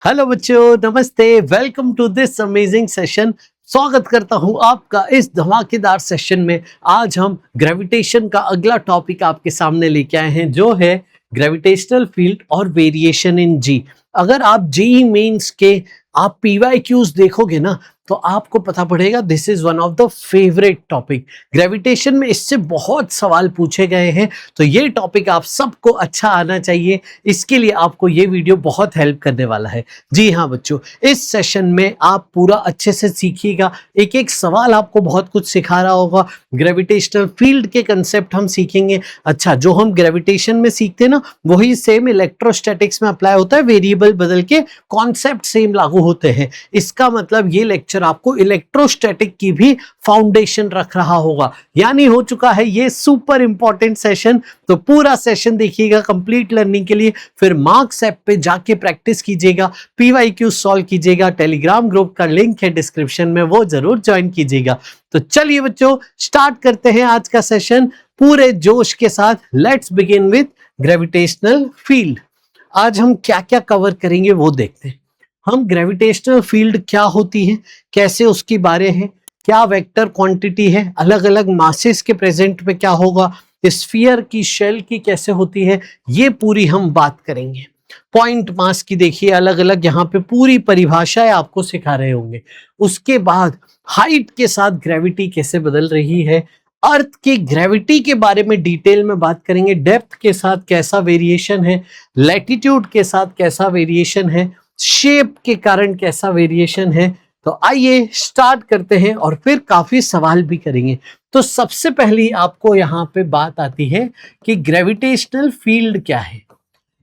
Hello बच्चों, नमस्ते। Welcome to this amazing session. स्वागत करता हूं आपका इस धमाकेदार सेशन में। आज हम ग्रेविटेशन का अगला टॉपिक आपके सामने लेके आए हैं, जो है ग्रेविटेशनल फील्ड और वेरिएशन इन जी। अगर आप जेईई मेंस के आप पीवाईक्यूज देखोगे ना, तो आपको पता पड़ेगा this is one of the favourite topic. Gravitation में इससे बहुत सवाल पूछे गए हैं, तो ये टॉपिक आप सबको अच्छा आना चाहिए। इसके लिए आपको ये वीडियो बहुत हेल्प करने वाला है। जी हाँ बच्चों, इस सेशन में आप पूरा अच्छे से सीखिएगा। एक एक सवाल आपको बहुत कुछ सिखा रहा होगा। ग्रेविटेशनल फील्ड के कंसेप्ट हम सीखेंगे। अच्छा, जो हम ग्रेविटेशन में सीखते हैं ना, वही सेम इलेक्ट्रोस्टैटिक्स में अप्लाई होता है। वेरिएबल बदल के कॉन्सेप्ट सेम लागू होते हैं। इसका मतलब ये लेक्चर आपको इलेक्ट्रोस्टैटिक की भी फाउंडेशन रख रहा होगा। यानी हो चुका है ये सुपर इंपॉर्टेंट सेशन। तो पूरा सेशन देखिएगा कंप्लीट लर्निंग के लिए। फिर मार्क्स ऐप पे जाके प्रैक्टिस कीजिएगा, पीवाईक्यू सॉल्व कीजिएगा। टेलीग्राम ग्रुप का लिंक है डिस्क्रिप्शन में, वो जरूर ज्वाइन कीजिएगा। तो चलिए बच्चों, स्टार्ट करते हैं आज का सेशन पूरे जोश के साथ। Let's begin with gravitational field. आज हम क्या क्या कवर करेंगे वो देखते हैं। हम ग्रेविटेशनल फील्ड क्या होती है, कैसे उसकी बारे है, क्या वेक्टर क्वांटिटी है, अलग अलग मासेस के प्रेजेंट में क्या होगा, स्फीयर की शेल की कैसे होती है, ये पूरी हम बात करेंगे। पॉइंट मास की देखिए, अलग अलग यहाँ पे पूरी परिभाषाएं आपको सिखा रहे होंगे। उसके बाद हाइट के साथ ग्रेविटी कैसे बदल रही है, अर्थ की ग्रेविटी के बारे में डिटेल में बात करेंगे। डेप्थ के साथ कैसा वेरिएशन है, लैटिट्यूड के साथ कैसा वेरिएशन है, शेप के कारण कैसा वेरिएशन है। तो आइए स्टार्ट करते हैं और फिर काफी सवाल भी करेंगे। तो सबसे पहली आपको यहाँ पे बात आती है कि ग्रेविटेशनल फील्ड क्या है।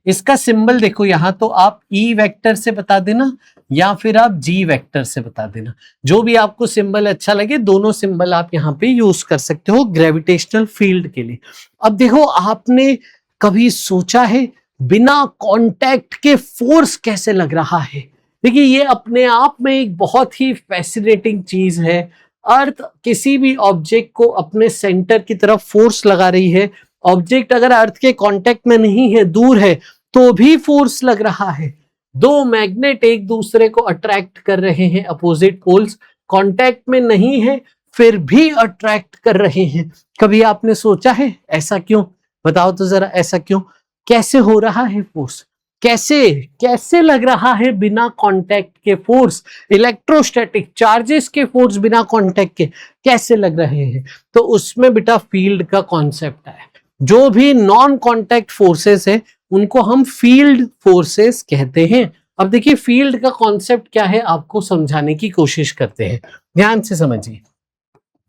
इसका सिंबल देखो, यहाँ तो आप ई वेक्टर से बता देना या फिर आप जी वेक्टर से बता देना, जो भी आपको सिंबल अच्छा लगे। दोनों सिंबल आप यहाँ पे यूज कर सकते हो ग्रेविटेशनल फील्ड के लिए। अब देखो, आपने कभी सोचा है बिना कांटेक्ट के फोर्स कैसे लग रहा है? देखिए, ये अपने आप में एक बहुत ही फैसिनेटिंग चीज है। अर्थ किसी भी ऑब्जेक्ट को अपने सेंटर की तरफ फोर्स लगा रही है। ऑब्जेक्ट अगर अर्थ के कांटेक्ट में नहीं है, दूर है, तो भी फोर्स लग रहा है। दो मैग्नेट एक दूसरे को अट्रैक्ट कर रहे हैं, अपोजिट पोल्स कांटेक्ट में नहीं है फिर भी अट्रैक्ट कर रहे हैं। कभी आपने सोचा है ऐसा क्यों? बताओ तो जरा, ऐसा क्यों? कैसे हो रहा है फोर्स? कैसे कैसे लग रहा है बिना कांटेक्ट के फोर्स? इलेक्ट्रोस्टैटिक चार्जेस के फोर्स बिना कांटेक्ट के कैसे लग रहे हैं? तो उसमें बेटा फील्ड का कॉन्सेप्ट है। जो भी नॉन कांटेक्ट फोर्सेस है उनको हम फील्ड फोर्सेस कहते हैं। अब देखिए, फील्ड का कॉन्सेप्ट क्या है आपको समझाने की कोशिश करते हैं, ध्यान से समझिए।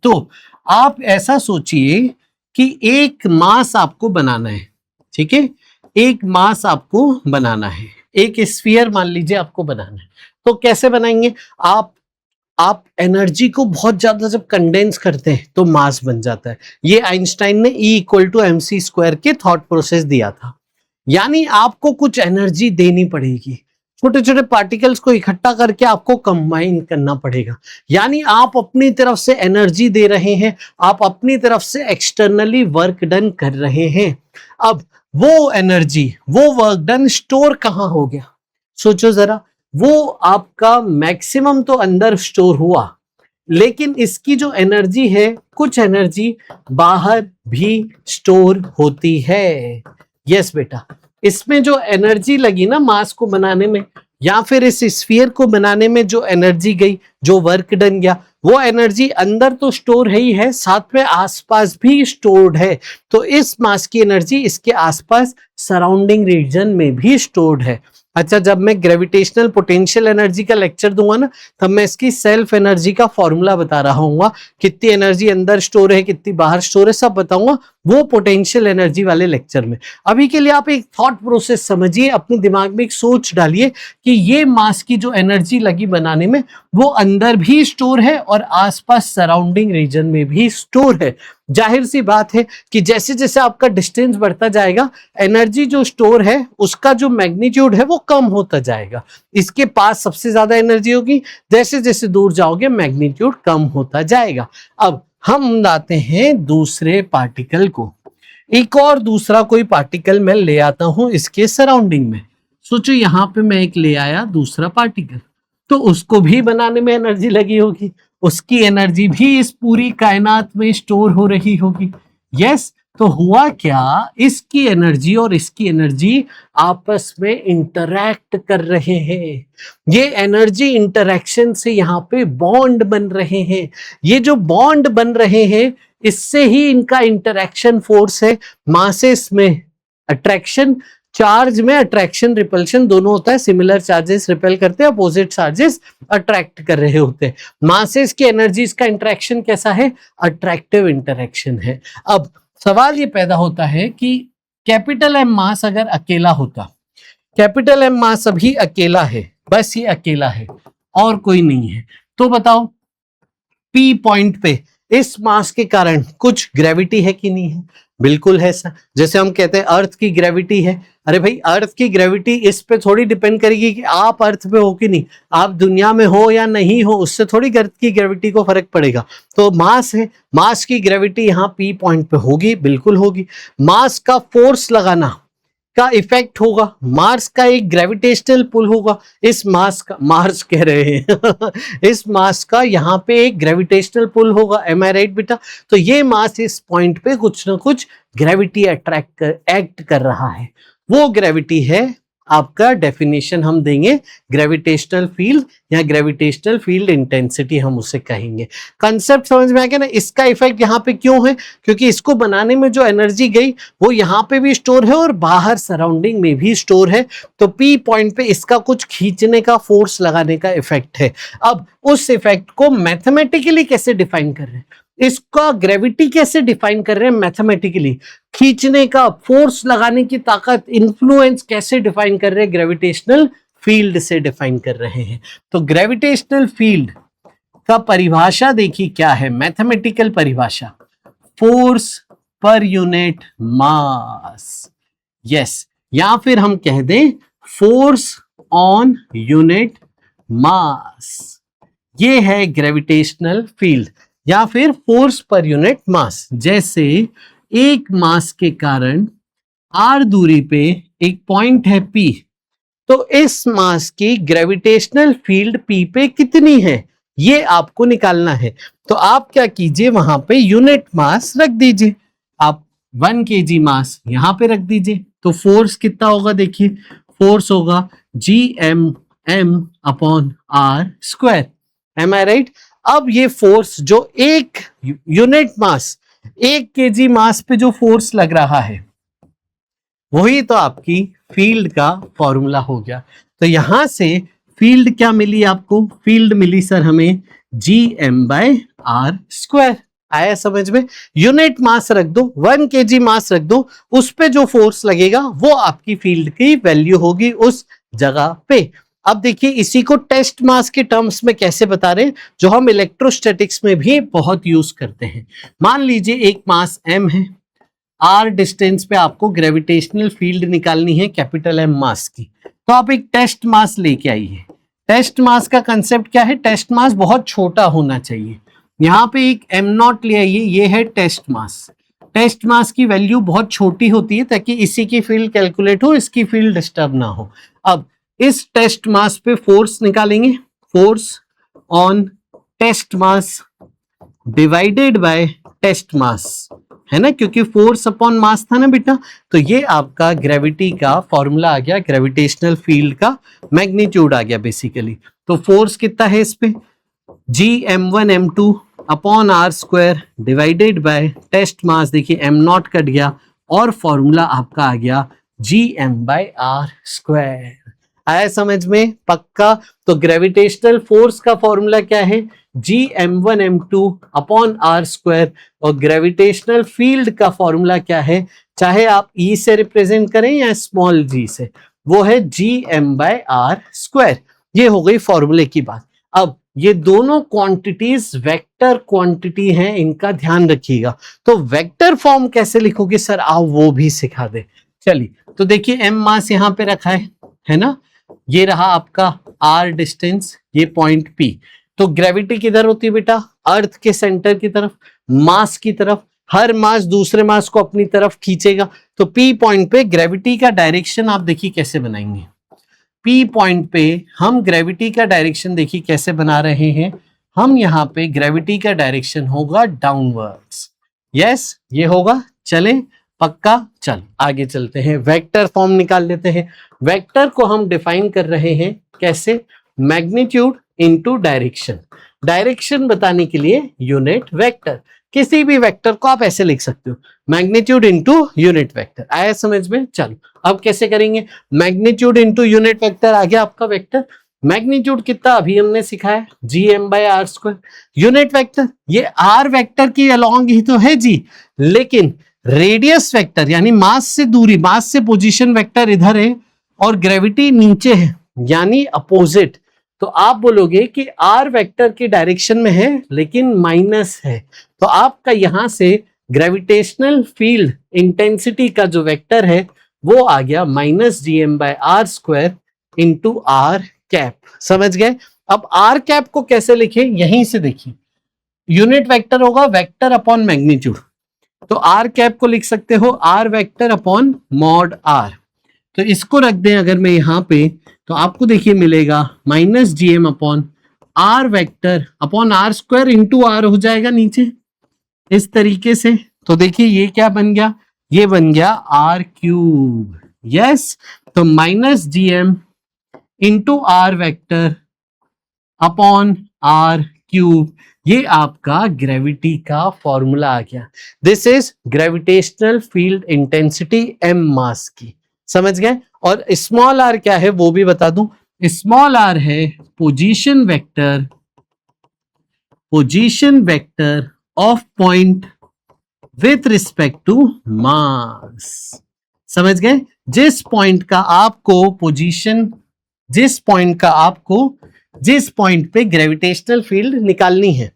तो आप ऐसा सोचिए कि एक मास आपको बनाना है, ठीक है? एक मास आपको बनाना है, एक स्फीयर मान लीजिए आपको बनाना है। तो कैसे बनाएंगे? आप एनर्जी को बहुत ज्यादा जब कंडेंस करते हैं तो मास बन जाता है। ये आइंस्टाइन ने E=mc² के थॉट प्रोसेस दिया था। यानी आपको कुछ एनर्जी देनी पड़ेगी, छोटे छोटे पार्टिकल्स को इकट्ठा करके आपको कंबाइन करना पड़ेगा। यानी आप अपनी तरफ से एनर्जी दे रहे हैं, आप अपनी तरफ से एक्सटर्नली वर्क डन कर रहे हैं। अब वो एनर्जी, वो वर्क डन स्टोर कहां हो गया? सोचो जरा। वो आपका मैक्सिमम तो अंदर स्टोर हुआ, लेकिन इसकी जो एनर्जी है, कुछ एनर्जी बाहर भी स्टोर होती है। यस बेटा, इसमें जो एनर्जी लगी ना मास को बनाने में, या फिर इस स्फीयर को बनाने में जो एनर्जी गई, जो वर्क डन गया, वो एनर्जी अंदर तो स्टोर है ही है, साथ में आसपास भी स्टोर्ड है। तो इस मास की एनर्जी इसके आसपास सराउंडिंग रीजन में भी स्टोर्ड है। अच्छा, जब मैं ग्रेविटेशनल पोटेंशियल एनर्जी का लेक्चर दूंगा ना, तब मैं इसकी सेल्फ एनर्जी का फॉर्मूला बता रहा हूँ। कितनी एनर्जी अंदर स्टोर है, कितनी बाहर स्टोर है, सब बताऊंगा वो पोटेंशियल एनर्जी वाले लेक्चर में। अभी के लिए आप एक थॉट प्रोसेस समझिए, अपने दिमाग में एक सोच डालिए कि ये मास की जो एनर्जी लगी बनाने में, वो अंदर भी स्टोर है और आसपास सराउंडिंग रीजन में भी स्टोर है। जाहिर सी बात है कि जैसे जैसे आपका डिस्टेंस बढ़ता जाएगा, एनर्जी जो स्टोर है उसका जो मैग्नीट्यूड है वो कम होता जाएगा। इसके पास सबसे ज्यादा एनर्जी होगी, जैसे जैसे दूर जाओगे मैग्नीट्यूड कम होता जाएगा। अब हम लाते हैं दूसरे पार्टिकल को, एक और दूसरा कोई पार्टिकल मैं ले आता हूं इसके सराउंडिंग में। सोचो यहाँ पे मैं एक ले आया दूसरा पार्टिकल, तो उसको भी बनाने में एनर्जी लगी होगी, उसकी एनर्जी भी इस पूरी कायनात में स्टोर हो रही होगी। यस, तो हुआ क्या, इसकी एनर्जी और इसकी एनर्जी आपस में इंटरैक्ट कर रहे हैं। ये एनर्जी इंटरैक्शन से यहाँ पे बॉन्ड बन रहे हैं। ये जो बॉन्ड बन रहे हैं, इससे ही इनका इंटरैक्शन फोर्स है। मासेस में अट्रैक्शन, चार्ज में अट्रैक्शन रिपल्शन दोनों होता है। सिमिलर चार्जेस रिपेल करते हैं, अपोजिट चार्जेस अट्रैक्ट कर रहे होते हैं। मासेस की एनर्जीज का इंटरैक्शन कैसा है? अट्रैक्टिव इंटरैक्शन है। अब सवाल ये पैदा होता है कि कैपिटल एम मास अगर अकेला होता, कैपिटल एम मास अभी अकेला है, बस ये अकेला है और कोई नहीं है, तो बताओ पी पॉइंट पे इस मास के कारण कुछ ग्रेविटी है कि नहीं है? बिल्कुल है सर। जैसे हम कहते हैं अर्थ की ग्रेविटी है, अरे भाई अर्थ की ग्रेविटी इस पे थोड़ी डिपेंड करेगी कि आप अर्थ पे हो कि नहीं, आप दुनिया में हो या नहीं हो, उससे थोड़ी अर्थ की ग्रेविटी को फर्क पड़ेगा। तो मास है, मास की ग्रेविटी यहाँ पी पॉइंट पे होगी, बिल्कुल होगी। मास का फोर्स लगाना का इफेक्ट होगा, मार्स का एक ग्रेविटेशनल पुल होगा, इस मास का, मार्स कह रहे हैं इस मास का यहाँ पे एक ग्रेविटेशनल पुल होगा। एम आई राइट बेटा? तो ये मास इस पॉइंट पे कुछ ना कुछ ग्रेविटी एक्ट कर रहा है। वो ग्रेविटी है आपका, डेफिनेशन हम देंगे ग्रेविटेशनल फील्ड या ग्रेविटेशनल फील्ड इंटेंसिटी हम उसे कहेंगे। कंसेप्ट समझ में आ गया ना? इसका इफेक्ट यहाँ पे क्यों है? क्योंकि इसको बनाने में जो एनर्जी गई वो यहाँ पे भी स्टोर है और बाहर सराउंडिंग में भी स्टोर है। तो पी पॉइंट पे इसका कुछ खींचने का, फोर्स लगाने का इफेक्ट है। अब उस इफेक्ट को मैथमेटिकली कैसे डिफाइन कर रहे हैं, इसका ग्रेविटी कैसे डिफाइन कर रहे हैं मैथमेटिकली, खींचने का, फोर्स लगाने की ताकत, इन्फ्लुएंस कैसे डिफाइन कर रहे हैं? ग्रेविटेशनल फील्ड से डिफाइन कर रहे हैं। तो ग्रेविटेशनल फील्ड का परिभाषा देखिए क्या है, मैथमेटिकल परिभाषा, force per unit mass. Yes, या फिर हम कह दें फोर्स ऑन यूनिट मास, ये है ग्रेविटेशनल फील्ड या फिर फोर्स पर यूनिट मास। जैसे एक मास के कारण r दूरी पे एक पॉइंट है P, तो इस मास की ग्रेविटेशनल फील्ड P पे कितनी है ये आपको निकालना है। तो आप क्या कीजिए, वहां पे यूनिट मास रख दीजिए, आप 1 kg मास यहां पे रख दीजिए। तो फोर्स कितना होगा देखिए, फोर्स होगा Gm upon r square. Am I right? अब ये फोर्स जो एक यूनिट मास, 1 kg मास पे जो फोर्स लग रहा है, वही तो आपकी फील्ड का फॉर्मूला हो गया। तो यहां से फील्ड क्या मिली आपको? फील्ड मिली सर हमें Gm/r स्क्वायर। आया समझ में? यूनिट मास रख दो, 1 kg मास रख दो, उस पे जो फोर्स लगेगा वो आपकी फील्ड की वैल्यू होगी उस जगह पे। अब देखिए इसी को टेस्ट मास के टर्म्स में कैसे बता रहे हैं, जो हम इलेक्ट्रोस्टैटिक्स में भी बहुत यूज करते हैं। मान लीजिए एक मास m है, r डिस्टेंस पे आपको ग्रेविटेशनल फील्ड निकालनी है कैपिटल M मास की, तो आप एक टेस्ट मास लेके आइए। टेस्ट मास का कंसेप्ट क्या है? टेस्ट मास बहुत छोटा होना चाहिए। यहाँ पे एक m0 ले आइए, ये है टेस्ट मास। टेस्ट मास की वैल्यू बहुत छोटी होती है ताकि इसी की फील्ड कैलकुलेट हो, इसकी फील्ड डिस्टर्ब ना हो। अब इस टेस्ट मास पे फोर्स निकालेंगे, force on test mass divided by test mass, है ना, क्योंकि फोर्स अपॉन मास था ना बेटा। तो ये आपका ग्रेविटी का फॉर्मूला आ गया, ग्रेविटेशनल फील्ड का मैग्नीट्यूड आ गया बेसिकली। तो फोर्स कितना है इस पे? Gm1m2 upon r square divided by test mass, देखिए m0 कट गया और फॉर्मूला आपका आ गया Gm/r स्क्वायर। आया समझ में? पक्का? तो ग्रेविटेशनल फोर्स का फॉर्मूला क्या है? Gm1m2 upon r square. और ग्रेविटेशनल फील्ड का फॉर्मूला क्या है, चाहे आप E से रिप्रेजेंट करें या स्मॉल g से, वो है Gm/r स्क्वायर। ये हो गई फॉर्मूले की बात। अब ये दोनों क्वांटिटीज वेक्टर क्वांटिटी हैं, इनका ध्यान रखिएगा। तो वेक्टर फॉर्म कैसे लिखोगे सर, आओ वो भी सिखा दे। चलिए, तो देखिए m मास यहाँ पे रखा है ना, ये रहा आपका r डिस्टेंस, ये पॉइंट P। तो ग्रेविटी किधर होती है बेटा? अर्थ के सेंटर की तरफ, मास की तरफ। हर मास दूसरे मास को अपनी तरफ खींचेगा। तो P पॉइंट पे ग्रेविटी का डायरेक्शन आप देखिए कैसे बनाएंगे। पी पॉइंट पे हम ग्रेविटी का डायरेक्शन देखिए कैसे बना रहे हैं। हम यहाँ पे ग्रेविटी का डायरेक्शन होगा डाउनवर्ड्स। यस, ये होगा। चले पक्का, चल आगे चलते हैं, वेक्टर फॉर्म निकाल लेते हैं। वेक्टर को हम डिफाइन कर रहे हैं कैसे, मैग्नीट्यूड इनटू डायरेक्शन। डायरेक्शन बताने के लिए यूनिट वेक्टर, किसी भी वेक्टर को आप ऐसे लिख सकते हो, मैग्नीट्यूड इनटू यूनिट वेक्टर। आया समझ में? चलो अब कैसे करेंगे, मैग्नीट्यूड इनटू यूनिट वेक्टर आ गया आपका वेक्टर। मैग्नीट्यूड कितना अभी हमने सिखाया, G M by R square. Unit vector ये आर वेक्टर की अलोंग ही तो है जी, लेकिन रेडियस वेक्टर यानी मास से दूरी, मास से पोजीशन वेक्टर इधर है और ग्रेविटी नीचे है यानी अपोजिट। तो आप बोलोगे कि आर वेक्टर की डायरेक्शन में है लेकिन माइनस है, तो आपका यहां से ग्रेविटेशनल फील्ड इंटेंसिटी का जो वेक्टर है वो आ गया minus G M by R square into R cap. समझ गए? अब आर कैप को कैसे लिखे, यहीं से देखिए, यूनिट वेक्टर होगा वेक्टर अपॉन मैग्नीट्यूड, तो आर कैप को लिख सकते हो R vector upon mod R. तो इसको रख दें अगर मैं यहां पे, तो आपको देखिए मिलेगा minus G M upon R vector upon R square into R हो जाएगा नीचे इस तरीके से। तो देखिए ये क्या बन गया, ये बन गया आर क्यूब। यस, तो minus G M into R vector upon R cube, ये आपका ग्रेविटी का फॉर्मूला आ गया। This is gravitational field intensity M mass की। समझ गए? और स्मॉल आर क्या है वो भी बता दूं, स्मॉल आर है position vector of point with respect to mass. समझ गए? जिस पॉइंट पे ग्रेविटेशनल फील्ड निकालनी है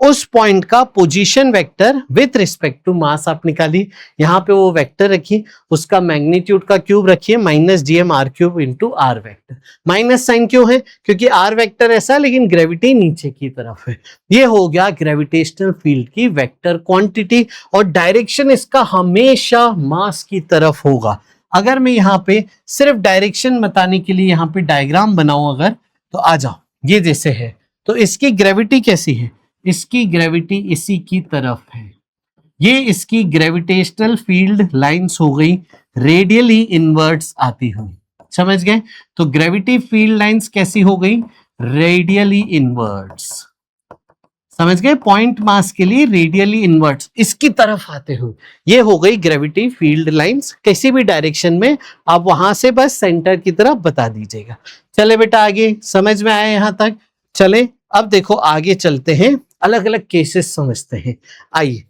उस पॉइंट का position vector with respect to mass आप निकालिए। यहां पे वो वेक्टर रखिए, उसका मैग्नीट्यूड का क्यूब रखिए minus G M R cube into R vector. Minus sign क्यों है, क्योंकि आर वेक्टर ऐसा लेकिन ग्रेविटी नीचे की तरफ है। ये हो गया ग्रेविटेशनल फील्ड की वेक्टर क्वांटिटी, और डायरेक्शन इसका हमेशा मास की तरफ होगा। अगर मैं यहाँ पे सिर्फ डायरेक्शन बताने के लिए यहाँ पे डायग्राम बनाऊं अगर, तो आ जाओ, ये जैसे है, तो इसकी ग्रेविटी कैसी है, इसकी ग्रेविटी इसी की तरफ है। ये इसकी ग्रेविटेशनल फील्ड लाइंस हो गई रेडियली इनवर्ट्स आती हुई। समझ गए? तो ग्रेविटी फील्ड लाइंस कैसी हो गई, रेडियली इनवर्ट्स। समझ गए? पॉइंट मास के लिए रेडियली इनवर्ट्स इसकी तरफ आते हुए ये हो गई ग्रेविटी फील्ड लाइंस। किसी भी डायरेक्शन में आप वहां से बस सेंटर की तरफ बता दीजिएगा। चले बेटा आगे, समझ में आया यहां तक? चले अब देखो आगे चलते हैं, अलग अलग केसेस समझते हैं। आइए,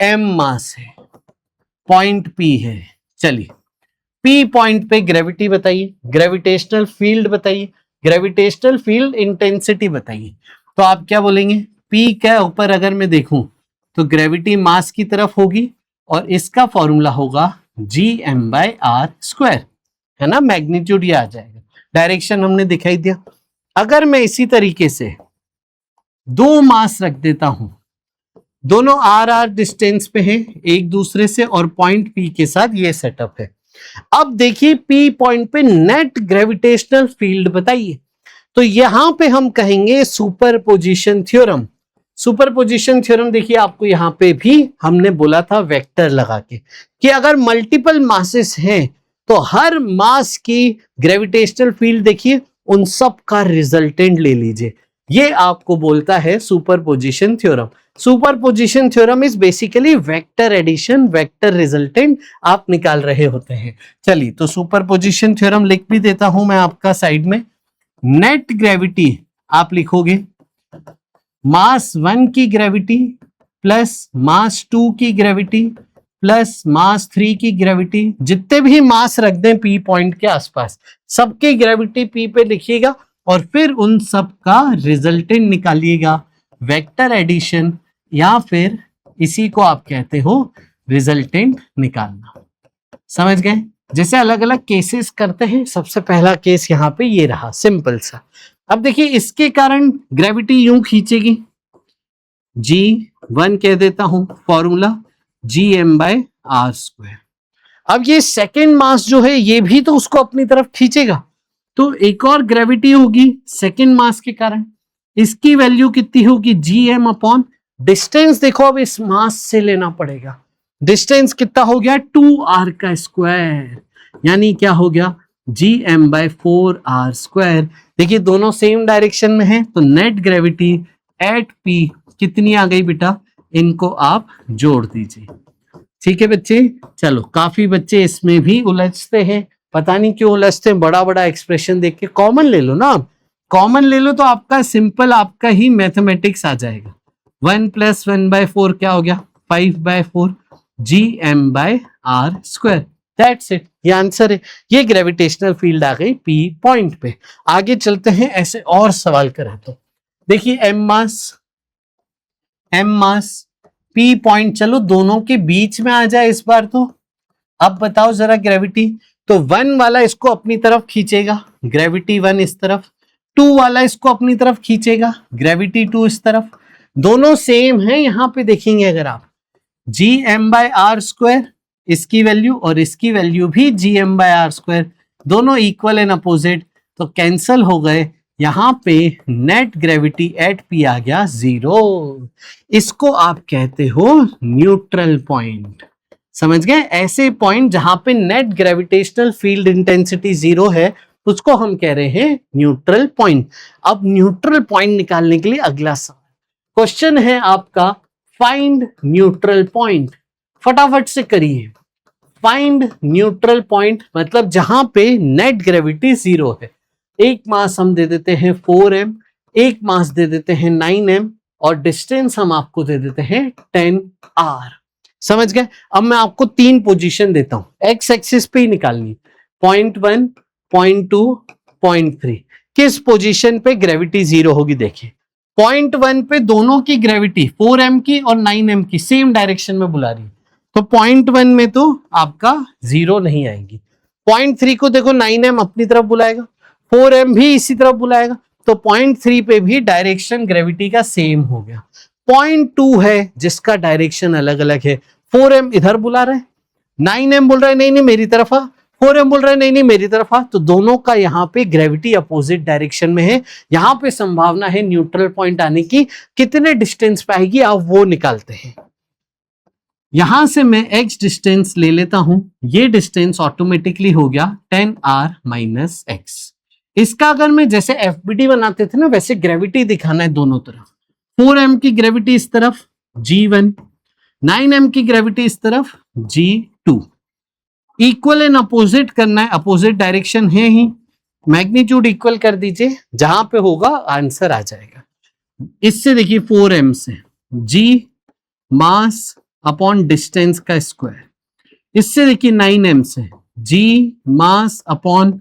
एम मास है, पॉइंट पी है, चलिए पी पॉइंट पे ग्रेविटी बताइए, ग्रेविटेशनल फील्ड बताइए, ग्रेविटेशनल फील्ड इंटेंसिटी बताइए। तो आप क्या बोलेंगे, पी के ऊपर अगर मैं देखूं तो ग्रेविटी मास की तरफ होगी और इसका फॉर्मूला होगा G M by R square, है ना, मैग्नीट्यूड ये आ जाएगा, डायरेक्शन हमने दिखाई दिया। अगर मैं इसी तरीके से दो मास रख देता हूं, दोनों आर आर डिस्टेंस पे हैं एक दूसरे से और पॉइंट पी के साथ ये सेटअप है। अब देखिए पी पॉइंट पे नेट ग्रेविटेशनल फील्ड बताइए। तो यहां पे हम कहेंगे सुपरपोजिशन थ्योरम। सुपरपोजिशन थ्योरम देखिए आपको यहां पे भी हमने बोला था वेक्टर लगा के कि अगर मल्टीपल मासेस हैं तो हर मास की ग्रेविटेशनल फील्ड देखिए उन सब का रिजल्टेंट ले लीजिए। ये आपको बोलता है superposition theorem. Superposition theorem is basically vector addition, vector resultant आप निकाल रहे होते हैं। चलिए तो सुपरपोजिशन थ्योरम लिख भी देता हूं मैं आपका साइड में। नेट ग्रेविटी आप लिखोगे मास 1 की ग्रेविटी प्लस मास 2 की ग्रेविटी प्लस मास 3 की ग्रेविटी, जितने भी मास रख दें पी पॉइंट के आसपास सबकी ग्रेविटी पी पे लिखिएगा और फिर उन सब का रिजल्टेंट निकालिएगा, वेक्टर एडिशन, या फिर इसी को आप कहते हो रिजल्टेंट निकालना। समझ गए? जैसे अलग अलग केसेस करते हैं, सबसे पहला केस यहाँ पे ये रहा सिंपल सा। अब देखिए इसके कारण ग्रेविटी यूं खींचेगी, G1 कह देता हूं, formula Gm by R square. अब ये सेकेंड मास जो है ये भी तो उसको अपनी तरफ खींचेगा, तो एक और ग्रेविटी होगी सेकेंड मास के कारण, इसकी वैल्यू कितनी होगी gm अपॉन डिस्टेंस। देखो अब इस मास से लेना पड़ेगा, डिस्टेंस कितना हो गया 2r का स्क्वायर, यानी क्या हो गया gm/4r²। देखिए दोनों सेम डायरेक्शन में है, तो नेट ग्रेविटी एट p कितनी आ गई बेटा, इनको आप जोड़ दीजिए। ठीक है बच्चे, चलो काफी बच्चे इसमें भी उलझते हैं, पता नहीं क्यों उलझते हैं, बड़ा बड़ा एक्सप्रेशन देख के। कॉमन ले लो ना, कॉमन ले लो तो आपका सिंपल आपका ही मैथमेटिक्स आ जाएगा। 1 + 1/4 क्या हो गया 5/4 gm/r²। दैट्स इट, ये आंसर है। ये ग्रेविटेशनल फील्ड आ गई P पॉइंट पे। आगे चलते हैं, ऐसे और सवाल करें तो देखिए एम मास P पॉइंट, चलो दोनों के बीच में आ जाए इस बार तो। अब बताओ जरा ग्रेविटी, तो 1 वाला इसको अपनी तरफ खींचेगा, ग्रेविटी 1 इस तरफ, 2 वाला इसको अपनी तरफ खींचेगा, ग्रेविटी 2 इस तरफ। दोनों सेम है, यहां पे देखेंगे अगर आप gm/r², इसकी वैल्यू और इसकी वैल्यू भी gm/r², दोनों इक्वल एंड अपोजिट, तो कैंसल हो गए। यहां पे नेट ग्रेविटी एट P आ गया 0। इसको आप कहते हो न्यूट्रल पॉइंट। समझ गए, ऐसे पॉइंट जहां पे नेट ग्रेविटेशनल फील्ड इंटेंसिटी 0 है उसको हम कह रहे हैं न्यूट्रल पॉइंट। अब न्यूट्रल पॉइंट निकालने के लिए अगला सवाल क्वेश्चन है आपका, फाइंड न्यूट्रल पॉइंट। फटाफट से करिए, फाइंड न्यूट्रल पॉइंट मतलब जहां पे नेट ग्रेविटी 0 है। एक मास हम दे देते हैं 4m, एक मास दे देते हैं 9m, और डिस्टेंस हम आपको दे देते हैं 10r। समझ गए। अब मैं आपको 3 पोजीशन देता हूं, एक्स एक्सिस पे ही निकालनी, 0.1, 0.2, 0.3। किस पोजीशन पे ग्रेविटी 0 होगी देखिए। 0.1 पे दोनों की ग्रेविटी 4m की और 9m की सेम डायरेक्शन में बुला रही है, तो 0.1 में तो आपका 0 नहीं आएगी। 0.3 को देखो 9m अपनी तरफ बुलाएगा, 4m भी इसी तरफ बुलाएगा, तो 0.3 पे भी डायरेक्शन ग्रेविटी का सेम हो गया। 0.2 है जिसका डायरेक्शन अलग अलग है, 4m इधर बुला रहे, 9m बोल रहा है नहीं नहीं मेरी तरफ आ, 4m बोल रहा है नहीं नहीं मेरी तरफ आ, तो दोनों का यहाँ पे ग्रेविटी अपोजिट डायरेक्शन में है। यहाँ पे संभावना है न्यूट्रल पॉइंट आने की, कितने डिस्टेंस पे आएगी आप वो निकालते हैं। यहां से मैं x डिस्टेंस ले लेता हूं, ये डिस्टेंस ऑटोमेटिकली हो गया 10r - x। इसका अगर मैं जैसे FBD बनाते थे ना वैसे ग्रेविटी दिखाना है दोनों तरफ, 4m की ग्रेविटी इस तरफ g1, 9m की ग्रेविटी इस तरफ g2, इक्वल एंड अपोजिट करना है, अपोजिट डायरेक्शन है ही, मैग्नीट्यूड इक्वल कर दीजिए, जहां पे होगा आंसर आ जाएगा। इससे देखिए 4m से g मास अपॉन डिस्टेंस का स्क्वायर, इससे देखिए 9m से g mass upon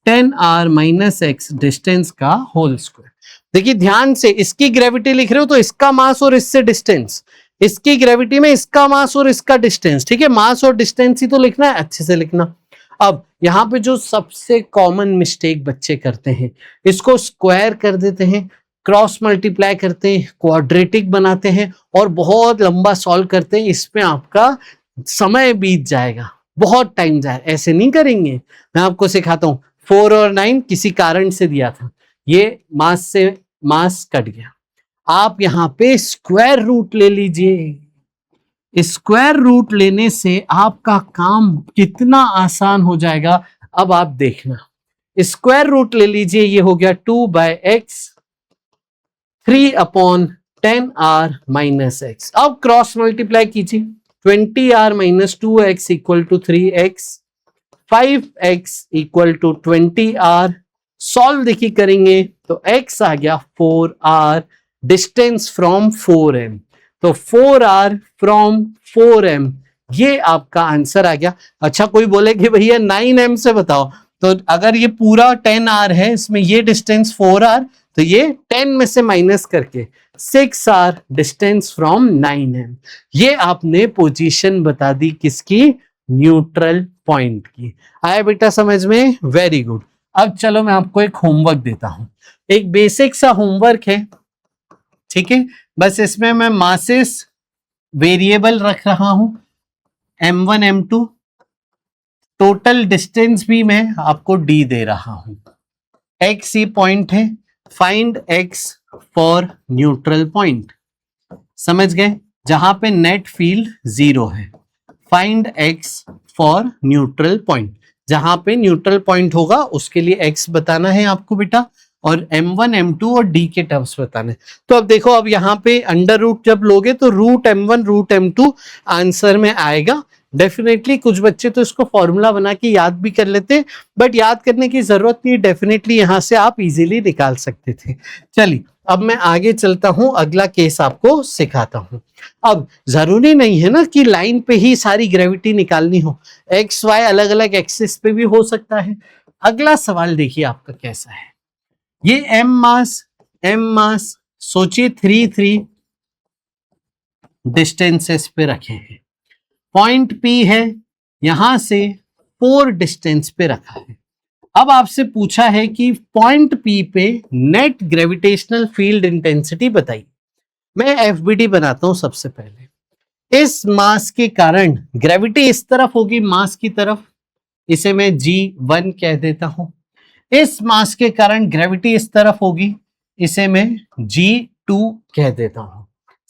10r - x distance का होल स्क्वायर। देखिए ध्यान से, इसकी ग्रेविटी लिख रहे हो तो इसका मास और इससे डिस्टेंस, इसकी ग्रेविटी में इसका मास और इसका डिस्टेंस, ठीक है, मास और डिस्टेंस ही तो लिखना है, अच्छे से लिखना। अब यहाँ पे जो सबसे कॉमन मिस्टेक बच्चे करते हैं, इसको स्क्वायर कर देते हैं, क्रॉस मल्टीप्लाई करते हैं, क्वाड्रेटिक बनाते हैं और बहुत लंबा सॉल्व करते हैं, इसमें आपका समय बीत जाएगा, बहुत टाइम जाएगा। ऐसे नहीं करेंगे, मैं आपको सिखाता हूँ। 4 और 9 किसी कारण से दिया था, ये मास से मास कट गया, आप यहाँ पे स्क्वायर रूट ले लीजिए। स्क्वायर रूट लेने से आपका काम कितना आसान हो जाएगा, अब आप देखना। स्क्वायर रूट ले लीजिए, ये हो गया 2/x 3/10r - x। अब क्रॉस मल्टीप्लाई कीजिए, 20r - 2x = 3x, 5x = 20r। Solve देखिए करेंगे तो x आ गया 4r, डिस्टेंस फ्रॉम 4m, तो 4r फ्रॉम 4m, ये आपका आंसर आ गया। अच्छा कोई बोले कि भैया 9m से बताओ, तो अगर ये पूरा 10r है, इसमें ये डिस्टेंस 4r, तो ये 10 में से माइनस करके 6r डिस्टेंस फ्रॉम 9m। ये आपने पोजीशन बता दी किसकी, न्यूट्रल पॉइंट की। आया बेटा समझ में, वेरी गुड। अब चलो मैं आपको एक होमवर्क देता हूं, एक बेसिक सा होमवर्क है, ठीक है, बस इसमें मैं मासेस वेरिएबल रख रहा हूं, m1 m2, टोटल डिस्टेंस भी मैं आपको d दे रहा हूं। एक्स ये पॉइंट है, find x for neutral point, समझ गए, जहां पे नेट फील्ड 0 है। Find x for neutral point, जहां पे न्यूट्रल पॉइंट होगा उसके लिए एक्स बताना है आपको बेटा, और m1 m2 और d के टर्म्स बताने। तो अब देखो, अब यहाँ पे अंडर रूट जब लोगे तो root m1 root m2 answer में आएगा डेफिनेटली। कुछ बच्चे तो इसको फॉर्मूला बना के याद भी कर लेते हैं, बट याद करने की जरूरत नहीं, डेफिनेटली यहां से आप इजीली निकाल सकते थे। चलिए अब मैं आगे चलता हूं, अगला केस आपको सिखाता हूं। अब जरूरी नहीं है ना कि लाइन पे ही सारी ग्रेविटी निकालनी हो, एक्स वाई अलग अलग एक्सिस पे भी हो सकता है। अगला सवाल देखिए आपका कैसा है, ये एम मास सोचिए 3 डिस्टेंसेस पे रखे हैं, पॉइंट P है, यहां से 4 डिस्टेंस पे रखा है। अब आपसे पूछा है कि पॉइंट P पे नेट ग्रेविटेशनल फील्ड इंटेंसिटी बताइए। मैं FBD बनाता हूं सबसे पहले। इस मास के कारण ग्रेविटी इस तरफ होगी, मास की तरफ, इसे मैं G1 कह देता हूं। इस मास के कारण ग्रेविटी इस तरफ होगी, इसे मैं G2 कह देता हूं,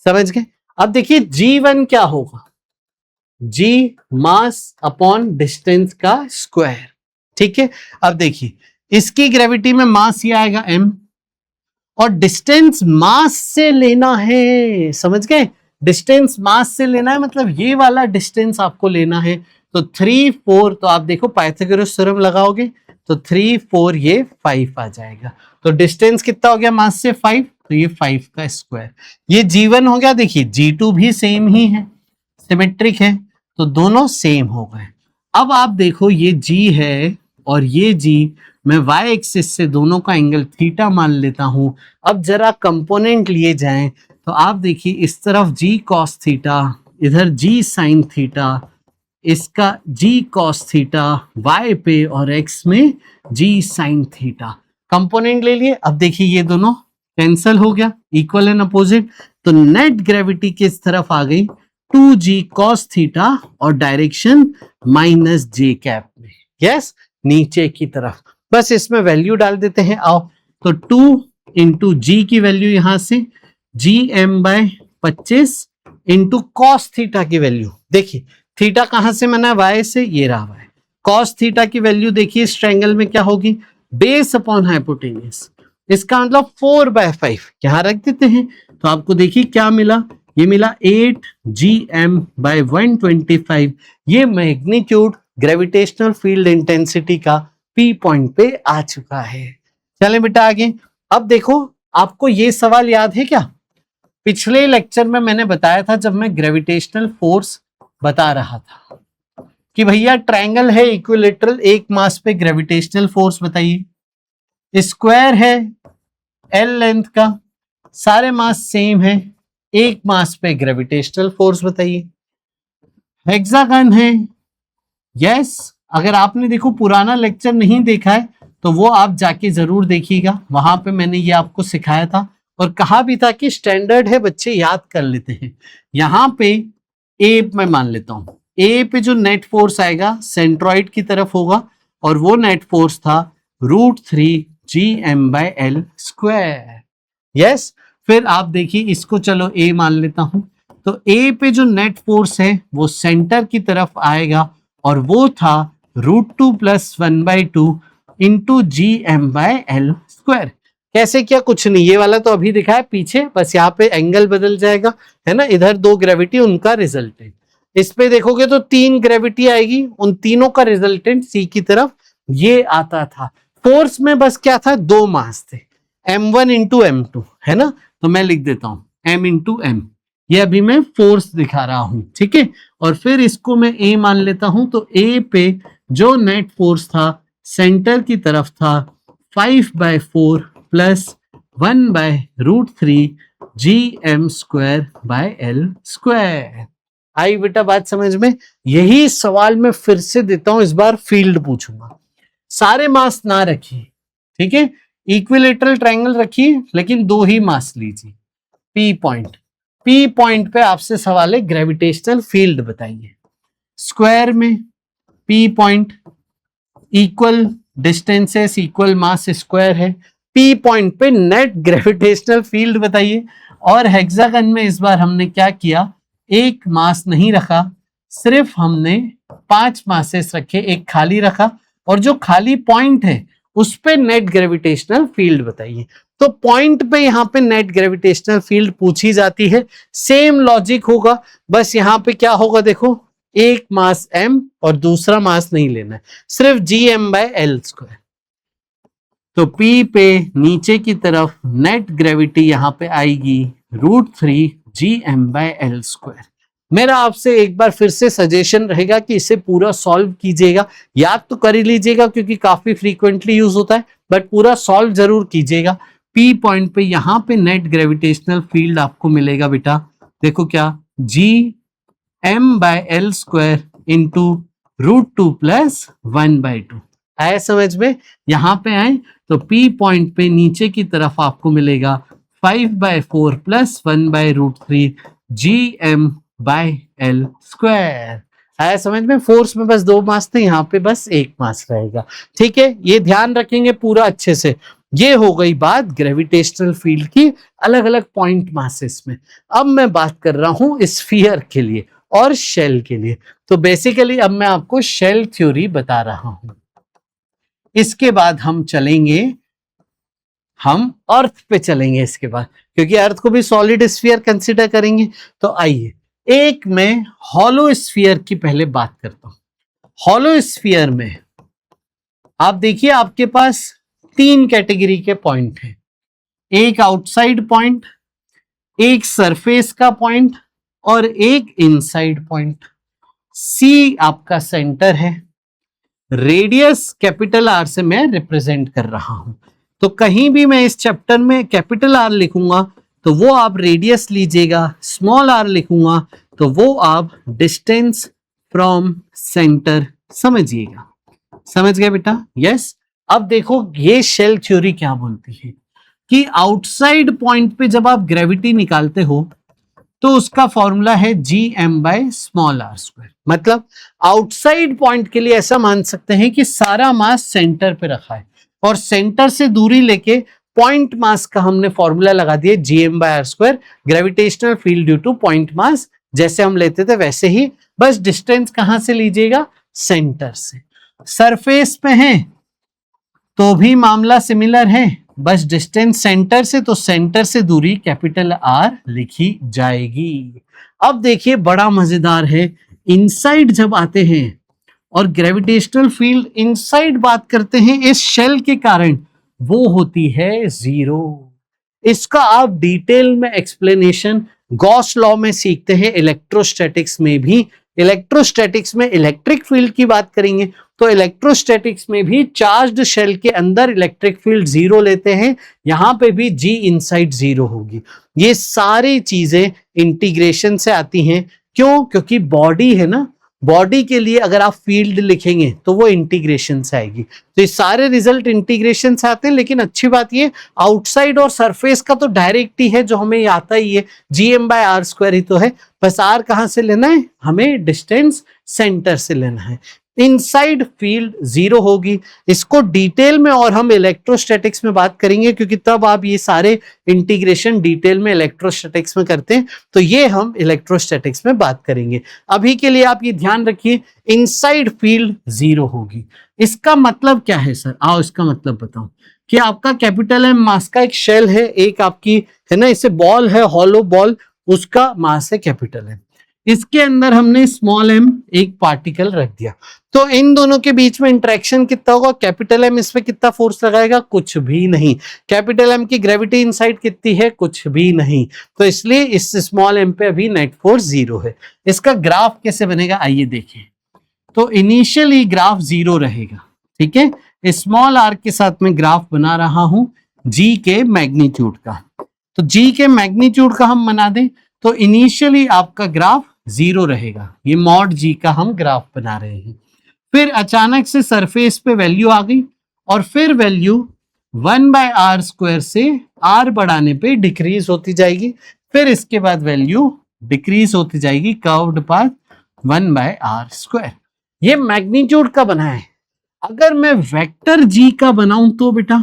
समझ गए। अब देखिए G1 क्या होगा, G मास अपॉन डिस्टेंस का स्क्वायर, ठीक है। अब देखिए इसकी ग्रेविटी में मास ये आएगा m, और डिस्टेंस मास से लेना है, समझ गए, डिस्टेंस मास से लेना है, मतलब ये वाला डिस्टेंस आपको लेना है। तो 3 4, तो आप देखो पाइथागोरस थ्योरम लगाओगे तो 3 4 ये 5 आ जाएगा। तो डिस्टेंस कितना हो गया मास से 5, तो ये 5 का स्क्वायर। ये G1 हो गया, देखिए G2 भी सेम ही है, सिमेट्रिक है, तो दोनों सेम हो गए। अब आप देखो ये G है और ये G, मैं y एक्सिस से दोनों का एंगल थीटा मान लेता हूं। अब जरा कंपोनेंट लिए जाएं तो आप देखिए इस तरफ G cos थीटा, इधर G sin थीटा, इसका G cos थीटा y पे और x में G sin थीटा, कंपोनेंट ले लिए। अब देखिए ये दोनों कैंसल हो गया, इक्वल एंड अपोजिट, तो नेट ग्रेविटी किस तरफ आ गई, 2G cos थीटा और डायरेक्शन माइनस J कैप में, यस, नीचे की तरफ। बस इसमें वैल्यू डाल देते हैं, आओ। तो 2 इंटू जी की वैल्यू यहां से GM/25 इंटू कॉस थीटा की वैल्यू, देखिए थीटा कहां से बना है, वाई से, ये रहा वाई। कॉस थीटा की वैल्यू देखिए इस ट्रायंगल में क्या होगी, बेस अपॉन हाइपोटेन्यूज, इसका मतलब 4/5 यहां रख देते हैं। तो आपको देखिए क्या मिला, ये मिला 8Gm/125, ये मैग्नीट्यूड ग्रेविटेशनल फील्ड इंटेंसिटी का P पॉइंट पे आ चुका है। चलें बेटा आगे। अब देखो आपको ये सवाल याद है क्या, पिछले लेक्चर में मैंने बताया था जब मैं ग्रेविटेशनल फोर्स बता रहा था कि भैया ट्रायंगल है इक्विलेटरल, एक मास पे ग्रेविटेशनल फोर्स बताइए, स्क्वायर है L लेंथ का, सारे मास सेम है, एक मास पे ग्रेविटेशनल फोर्स बताइए। हेक्सागन है, यस, अगर आपने देखो पुराना लेक्चर नहीं देखा है तो वो आप जाके जरूर देखिएगा, वहां पे मैंने ये आपको सिखाया था और कहा भी था कि स्टैंडर्ड है, बच्चे याद कर लेते हैं। यहां पे ए मैं मान लेता हूं, ए पे जो नेट फोर्स आएगा सेंट्रॉइड की तरफ होगा, और वो नेट फोर्स था √3Gm/L²। यस, फिर आप देखिए इसको चलो ए मान लेता हूं, तो ए पे जो नेट फोर्स है वो सेंटर की तरफ आएगा, और वो था √2 + 1/2 इंटू Gm/L²। कैसे किया, कुछ नहीं, ये वाला तो अभी दिखा है पीछे, बस यहाँ पे एंगल बदल जाएगा, है ना, इधर 2 ग्रेविटी, उनका रिजल्टेंट। इस पे देखोगे तो 3 ग्रेविटी आएगी, उन तीनों का रिजल्टेंट सी की तरफ ये आता था। फोर्स में बस क्या था, 2 मास थे, m1 इंटू m2, है ना, तो मैं लिख देता हूं m इंटू m, ये अभी मैं फोर्स दिखा रहा हूं, ठीक है। और फिर इसको मैं ए मान लेता हूं, तो ए पे जो नेट फोर्स था सेंटर की तरफ था 5/4 + 1/√3 Gm²/L²। आई बेटा बात समझ में। यही सवाल मैं फिर से देता हूं, इस बार फील्ड पूछूंगा, सारे मास ना रखिए, ठीक है, इक्विलेटरल ट्रायंगल रखिए, लेकिन 2 ही मास लीजिए। P पॉइंट, P पॉइंट पे आपसे सवाल है ग्रेविटेशनल फील्ड बताइए। स्क्वायर में P point equal distances equal मास स्क्वायर है। पी पॉइंट पे नेट ग्रेविटेशनल फील्ड बताइए। और हेक्सागन में इस बार हमने क्या किया, एक मास नहीं रखा, सिर्फ हमने 5 मासेस रखे, एक खाली रखा, और जो खाली पॉइंट है उस पे नेट ग्रेविटेशनल फील्ड बताइए। तो पॉइंट पे यहाँ पे नेट ग्रेविटेशनल फील्ड पूछी जाती है। सेम लॉजिक होगा, बस यहाँ पे क्या होगा देखो, एक मास m और दूसरा मास नहीं लेना है, सिर्फ gm/l²। तो P पे नीचे की तरफ नेट ग्रेविटी यहाँ पे आएगी √3 gm/l²। मेरा आपसे एक बार फिर से सजेशन रहेगा कि इसे पूरा सॉल्व कीजिएगा, याद तो कर ही लीजिएगा क्योंकि काफी फ्रीक्वेंटली यूज होता है, बट पूरा सॉल्व जरूर कीजिएगा। P पॉइंट पे यहाँ पे नेट ग्रेविटेशनल फील्ड आपको मिलेगा बेटा, देखो क्या, gm/l² इंटू √2 + 1/2। आया समझ में? यहां पे आए तो P पॉइंट पे नीचे की तरफ आपको मिलेगा 5/4 + 1/√3 gm/l²। आया समझ में? फोर्स में बस 2 मास थे, यहाँ पे बस 1 मास रहेगा। ठीक है, ये ध्यान रखेंगे पूरा अच्छे से। ये हो गई बात ग्रेविटेशनल फील्ड की अलग अलग पॉइंट मासेस में। अब मैं बात कर रहा हूं स्फीयर के लिए और शेल के लिए। तो बेसिकली अब मैं आपको शेल थ्योरी बता रहा हूं। इसके बाद हम चलेंगे, हम अर्थ पे चलेंगे इसके बाद, क्योंकि अर्थ को भी सॉलिड स्फीयर कंसिडर करेंगे। तो आइए एक मैं हॉलो स्फीयर की पहले बात करता हूं। हॉलो स्फीयर में आप देखिए आपके पास 3 कैटेगरी के पॉइंट हैं, एक आउटसाइड पॉइंट, एक सरफेस का पॉइंट और एक इनसाइड पॉइंट। सी आपका सेंटर है, रेडियस कैपिटल आर से मैं रिप्रेजेंट कर रहा हूं। तो कहीं भी मैं इस चैप्टर में कैपिटल आर लिखूंगा तो वो आप रेडियस लीजिएगा, स्मॉल आर लिखूंगा तो वो आप डिस्टेंस फ्रॉम सेंटर समझिएगा। समझ गए बेटा? यस। अब देखो ये शेल थ्योरी क्या बोलती है कि आउटसाइड पॉइंट पे जब आप ग्रेविटी निकालते हो तो उसका फॉर्मूला है gm/r²। मतलब आउटसाइड पॉइंट के लिए ऐसा मान सकते हैं कि सारा मास सेंटर पे रखा है और सेंटर से दूरी लेके पॉइंट मास का हमने फॉर्मूला लगा दिया gm/r²। Gravitational field due two point mass जैसे हम लेते थे वैसे ही, बस डिस्टेंस कहां से लीजिएगा, सेंटर से। सरफेस पे है तो भी मामला सिमिलर है, बस डिस्टेंस सेंटर से, तो सेंटर से दूरी कैपिटल आर लिखी जाएगी। अब देखिए बड़ा मजेदार है, इनसाइड जब आते हैं और ग्रेविटेशनल फील्ड इनसाइड बात करते हैं इस शेल के कारण, वो होती है 0। इसका आप डिटेल में एक्सप्लेनेशन गॉस लॉ में सीखते हैं, इलेक्ट्रोस्टैटिक्स में भी। इलेक्ट्रोस्टैटिक्स में इलेक्ट्रिक फील्ड की बात करेंगे तो इलेक्ट्रोस्टैटिक्स में भी चार्ज्ड शेल के अंदर इलेक्ट्रिक फील्ड 0 लेते हैं, यहां पे भी G इनसाइड 0 होगी। ये सारी चीजें इंटीग्रेशन से आती हैं। क्यों? क्योंकि बॉडी है ना, बॉडी के लिए अगर आप फील्ड लिखेंगे तो वो इंटीग्रेशन से आएगी। तो ये सारे रिजल्ट इंटीग्रेशन से आते हैं, लेकिन अच्छी बात ये आउटसाइड और सरफेस का तो डायरेक्ट ही है, जो हमें आता ही है, gm/r² ही तो है। बस r कहां से लेना है, हमें डिस्टेंस सेंटर से लेना है। इनसाइड फील्ड 0 होगी। इसको डिटेल में और हम इलेक्ट्रोस्टैटिक्स में बात करेंगे, क्योंकि तब आप ये सारे इंटीग्रेशन डिटेल में इलेक्ट्रोस्टैटिक्स में करते हैं, तो ये हम इलेक्ट्रोस्टैटिक्स में बात करेंगे। अभी के लिए आप ये ध्यान रखिए, इनसाइड फील्ड 0 होगी। इसका मतलब क्या है सर? आओ इसका मतलब बताऊं कि आपका कैपिटल एम मास का एक शेल है, एक आपकी है ना, इसे बॉल है, हॉलो बॉल, उसका मास है कैपिटल एम। इसके अंदर हमने स्मॉल एम एक पार्टिकल रख दिया, तो इन दोनों के बीच में इंटरेक्शन कितना होगा, कैपिटल एम इस पे कितना फोर्स लगाएगा, कुछ भी नहीं। कैपिटल एम की ग्रेविटी इनसाइड कितनी है, कुछ भी नहीं। तो इसलिए इस स्मॉल एम पे अभी नेट फोर्स 0 है। इसका ग्राफ कैसे बनेगा आइए देखें। तो इनिशियली ग्राफ 0 रहेगा, ठीक है। स्मॉल आर के साथ में ग्राफ बना रहा हूं जी के मैग्नीट्यूड का। तो जी के मैग्नीट्यूड का हम बना दें तो इनिशियली आपका ग्राफ 0 रहेगा, ये मॉड जी का हम ग्राफ बना रहे हैं। फिर अचानक से सरफेस पे वैल्यू आ गई और फिर वैल्यू 1/r² से r बढ़ाने पे डिक्रीज होती जाएगी, फिर इसके बाद वैल्यू डिक्रीज होती जाएगी कर्व्ड पाथ 1/r²। ये मैग्नीट्यूड का बना है। अगर मैं वेक्टर जी का बनाऊं तो बेटा,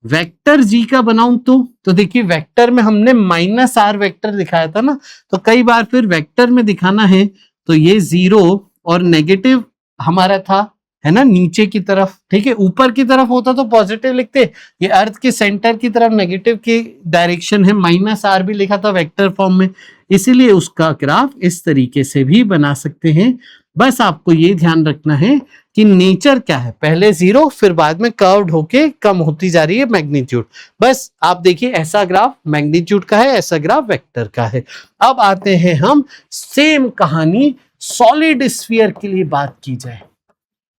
वेक्टर जी का बनाऊं तो देखिए वेक्टर में हमने माइनस आर वेक्टर दिखाया था ना, तो कई बार फिर वेक्टर में दिखाना है तो ये 0 और नेगेटिव हमारा था, है ना, नीचे की तरफ, ठीक है। ऊपर की तरफ होता तो पॉजिटिव लिखते, ये अर्थ के सेंटर की तरफ नेगेटिव की डायरेक्शन है, माइनस आर भी लिखा था वेक्टर फॉर्म में, इसीलिए उसका ग्राफ इस तरीके से भी बना सकते हैं। बस आपको ये ध्यान रखना है कि नेचर क्या है, पहले 0 फिर बाद में कर्व्ड होके कम होती जा रही है मैग्नीट्यूड। बस आप देखिए ऐसा ग्राफ मैग्नीट्यूड का है, ऐसा ग्राफ वेक्टर का है। अब आते हैं हम, सेम कहानी सॉलिड स्फीयर के लिए बात की जाए।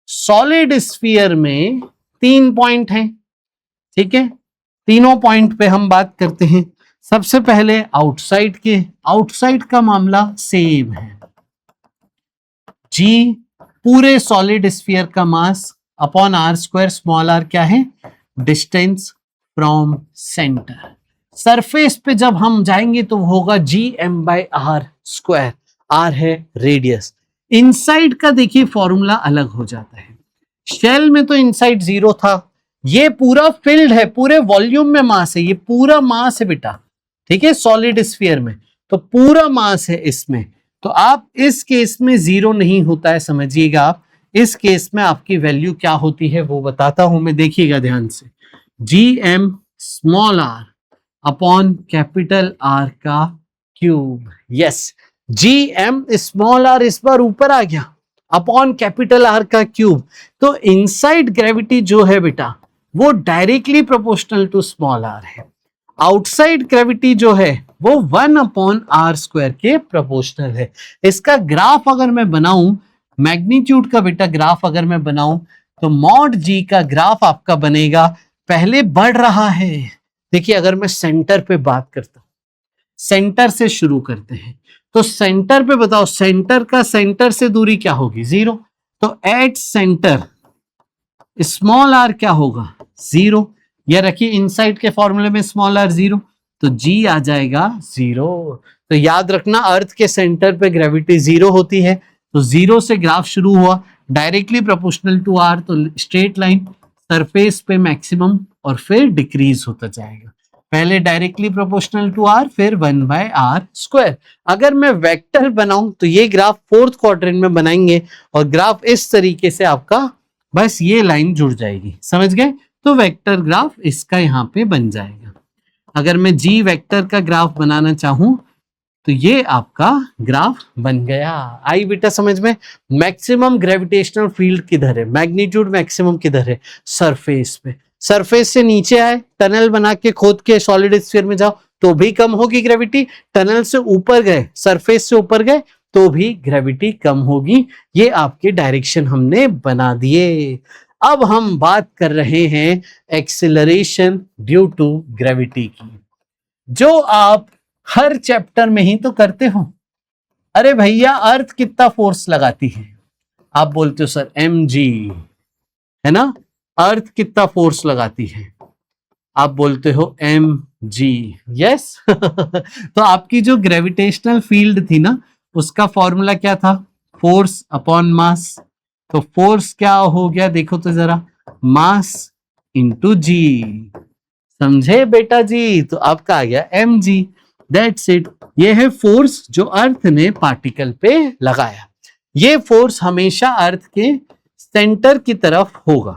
सॉलिड स्फीयर में 3 पॉइंट हैं, ठीक है, तीनों पॉइंट पे हम बात करते हैं। सबसे पहले आउटसाइड के, आउटसाइड का मामला सेम है, जी पूरे सॉलिड स्फीयर का mass upon R square, small R क्या है, डिस्टेंस फ्रॉम सेंटर। सरफेस पे जब हम जाएंगे तो होगा G M by R square, R है रेडियस। इनसाइड का देखिए फॉर्मूला अलग हो जाता है, शेल में तो इनसाइड 0 था, ये पूरा फिल्ड है, पूरे वॉल्यूम में मास है, ये पूरा मास है बेटा, ठीक है, सॉलिड स्फीयर में तो पूरा मास है इसमें। तो आप इस केस में 0 नहीं होता है, समझिएगा आप, इस केस में आपकी वैल्यू क्या होती है वो बताता हूं मैं, देखिएगा ध्यान से, G M small R upon capital R का cube. Yes, G M small R इस बार ऊपर आ गया अपॉन कैपिटल आर का क्यूब। तो इनसाइड ग्रेविटी जो है बेटा वो directly proportional to small R है, आउटसाइड ग्रेविटी जो है वो 1 अपॉन आर स्क्वायर के प्रोपोर्शनल है। इसका ग्राफ अगर मैं बनाऊं, मैग्नीट्यूड का बेटा ग्राफ अगर मैं बनाऊं तो मॉड जी का ग्राफ आपका बनेगा, पहले बढ़ रहा है। देखिए अगर मैं सेंटर पे बात करता हूं, सेंटर से शुरू करते हैं, तो सेंटर पे बताओ, सेंटर का सेंटर से दूरी क्या होगी, 0, तो एट सेंटर स्मॉल आर क्या होगा, 0, या रखिए इनसाइड के फॉर्मूले में स्मॉल आर 0, तो जी आ जाएगा 0। तो याद रखना अर्थ के सेंटर पे ग्रेविटी 0 होती है, तो 0 से ग्राफ शुरू हुआ, डायरेक्टली प्रोपोर्शनल टू आर, तो स्ट्रेट लाइन सरफेस पे मैक्सिमम और फिर डिक्रीज होता जाएगा, पहले डायरेक्टली प्रोपोर्शनल टू आर फिर 1 बाय आर स्क्वायर। अगर मैं वेक्टर बनाऊं तो ये ग्राफ फोर्थ क्वाड्रेंट में बनाएंगे और ग्राफ इस तरीके से आपका बस ये लाइन जुड़ जाएगी, समझ गए, तो वेक्टर ग्राफ इसका यहां पे बन जाएगा। अगर मैं जी वेक्टर का ग्राफ बनाना चाहूं तो ये आपका ग्राफ बन गया। आई बेटा समझ में, मैक्सिमम ग्रेविटेशनल फील्ड किधर है, मैग्नीट्यूड मैक्सिमम किधर है, सरफेस पे, सरफेस से नीचे आए, टनल बना के खोद के सॉलिड स्फीयर में जाओ तो भी कम होगी ग्रेविटी, टनल से ऊपर गए, सरफेस से ऊपर गए तो भी ग्रेविटी कम होगी। ये आपके डायरेक्शन हमने बना दिए। अब हम बात कर रहे हैं एक्सीलरेशन ड्यू टू ग्रेविटी की, जो आप हर चैप्टर में ही तो करते हो। अरे भैया अर्थ कितना फोर्स लगाती है, आप बोलते हो सर एम जी, है ना, अर्थ कितना फोर्स लगाती है, आप बोलते हो एम जी, यस। तो आपकी जो ग्रेविटेशनल फील्ड थी ना उसका फॉर्मूला क्या था, फोर्स अपॉन मास, तो फोर्स क्या हो गया देखो तो जरा, मास इंटू जी, समझे बेटा जी, तो आपका आ गया एम जी, दैट्स इट। ये है फोर्स जो अर्थ ने पार्टिकल पे लगाया, ये फोर्स हमेशा अर्थ के सेंटर की तरफ होगा,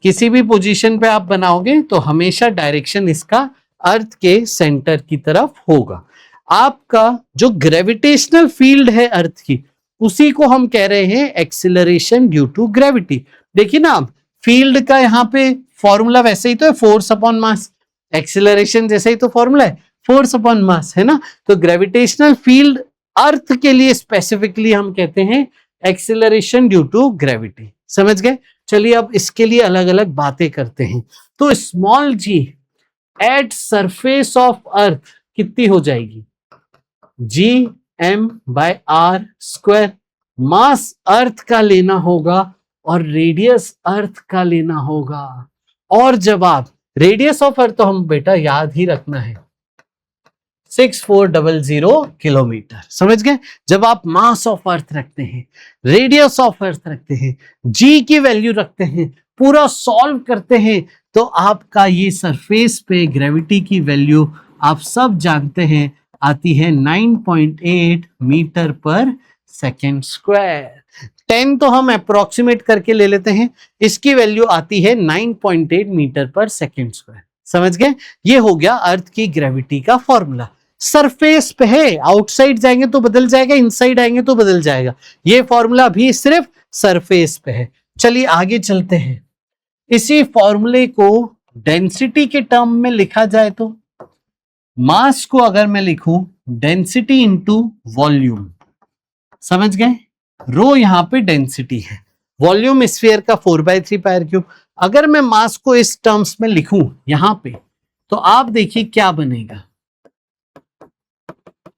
किसी भी पोजीशन पे आप बनाओगे तो हमेशा डायरेक्शन इसका अर्थ के सेंटर की तरफ होगा। आपका जो ग्रेविटेशनल फील्ड है अर्थ की, उसी को हम कह रहे हैं एक्सीलरेशन ड्यू टू ग्रेविटी। देखिए ना आप, फील्ड का यहाँ पे फॉर्मूला वैसे ही तो है, फोर्स अपॉन मास, एक्सीलरेशन जैसे ही तो फॉर्मूला है, फोर्स अपॉन मास, है ना। तो ग्रेविटेशनल फील्ड अर्थ के लिए स्पेसिफिकली हम कहते हैं एक्सीलरेशन ड्यू टू ग्रेविटी, समझ गए। चलिए अब इसके लिए अलग अलग बातें करते हैं। तो small G at surface of earth कितनी हो जाएगी, G M by R square, mass earth का लेना होगा और रेडियस अर्थ का लेना होगा। और जब आप रेडियस ऑफ अर्थ, तो हम बेटा याद ही रखना है, 6400 किलोमीटर। समझ गए? जब आप मास ऑफ अर्थ रखते हैं, रेडियस ऑफ अर्थ रखते हैं, जी की वैल्यू रखते हैं, पूरा सॉल्व करते हैं, तो आपका ये सरफेस पे ग्रेविटी की वैल्यू आप सब जानते हैं आती है 9.8 मीटर पर सेकेंड स्क्वायर। 10 तो हम अप्रोक्सीमेट करके ले लेते हैं, इसकी वैल्यू आती है 9.8 मीटर पर सेकेंड स्क्वायर। समझ गए? ये हो गया अर्थ की ग्रेविटी का फॉर्मूला। सरफेस पे है, आउटसाइड जाएंगे तो बदल जाएगा, इनसाइड आएंगे तो बदल जाएगा। ये फॉर्मूला भी सिर्फ सरफेस पे है। चलिए आगे चलते हैं। इसी फॉर्मूले को डेंसिटी के टर्म में लिखा जाए तो मास को अगर मैं लिखूं डेंसिटी इंटू वॉल्यूम, समझ गए? रो यहां पे डेंसिटी है, वॉल्यूम स्फीयर का 4/3 पायर क्यूब। अगर मैं मास को इस टर्म्स में लिखूं यहां पे, तो आप देखिए क्या बनेगा,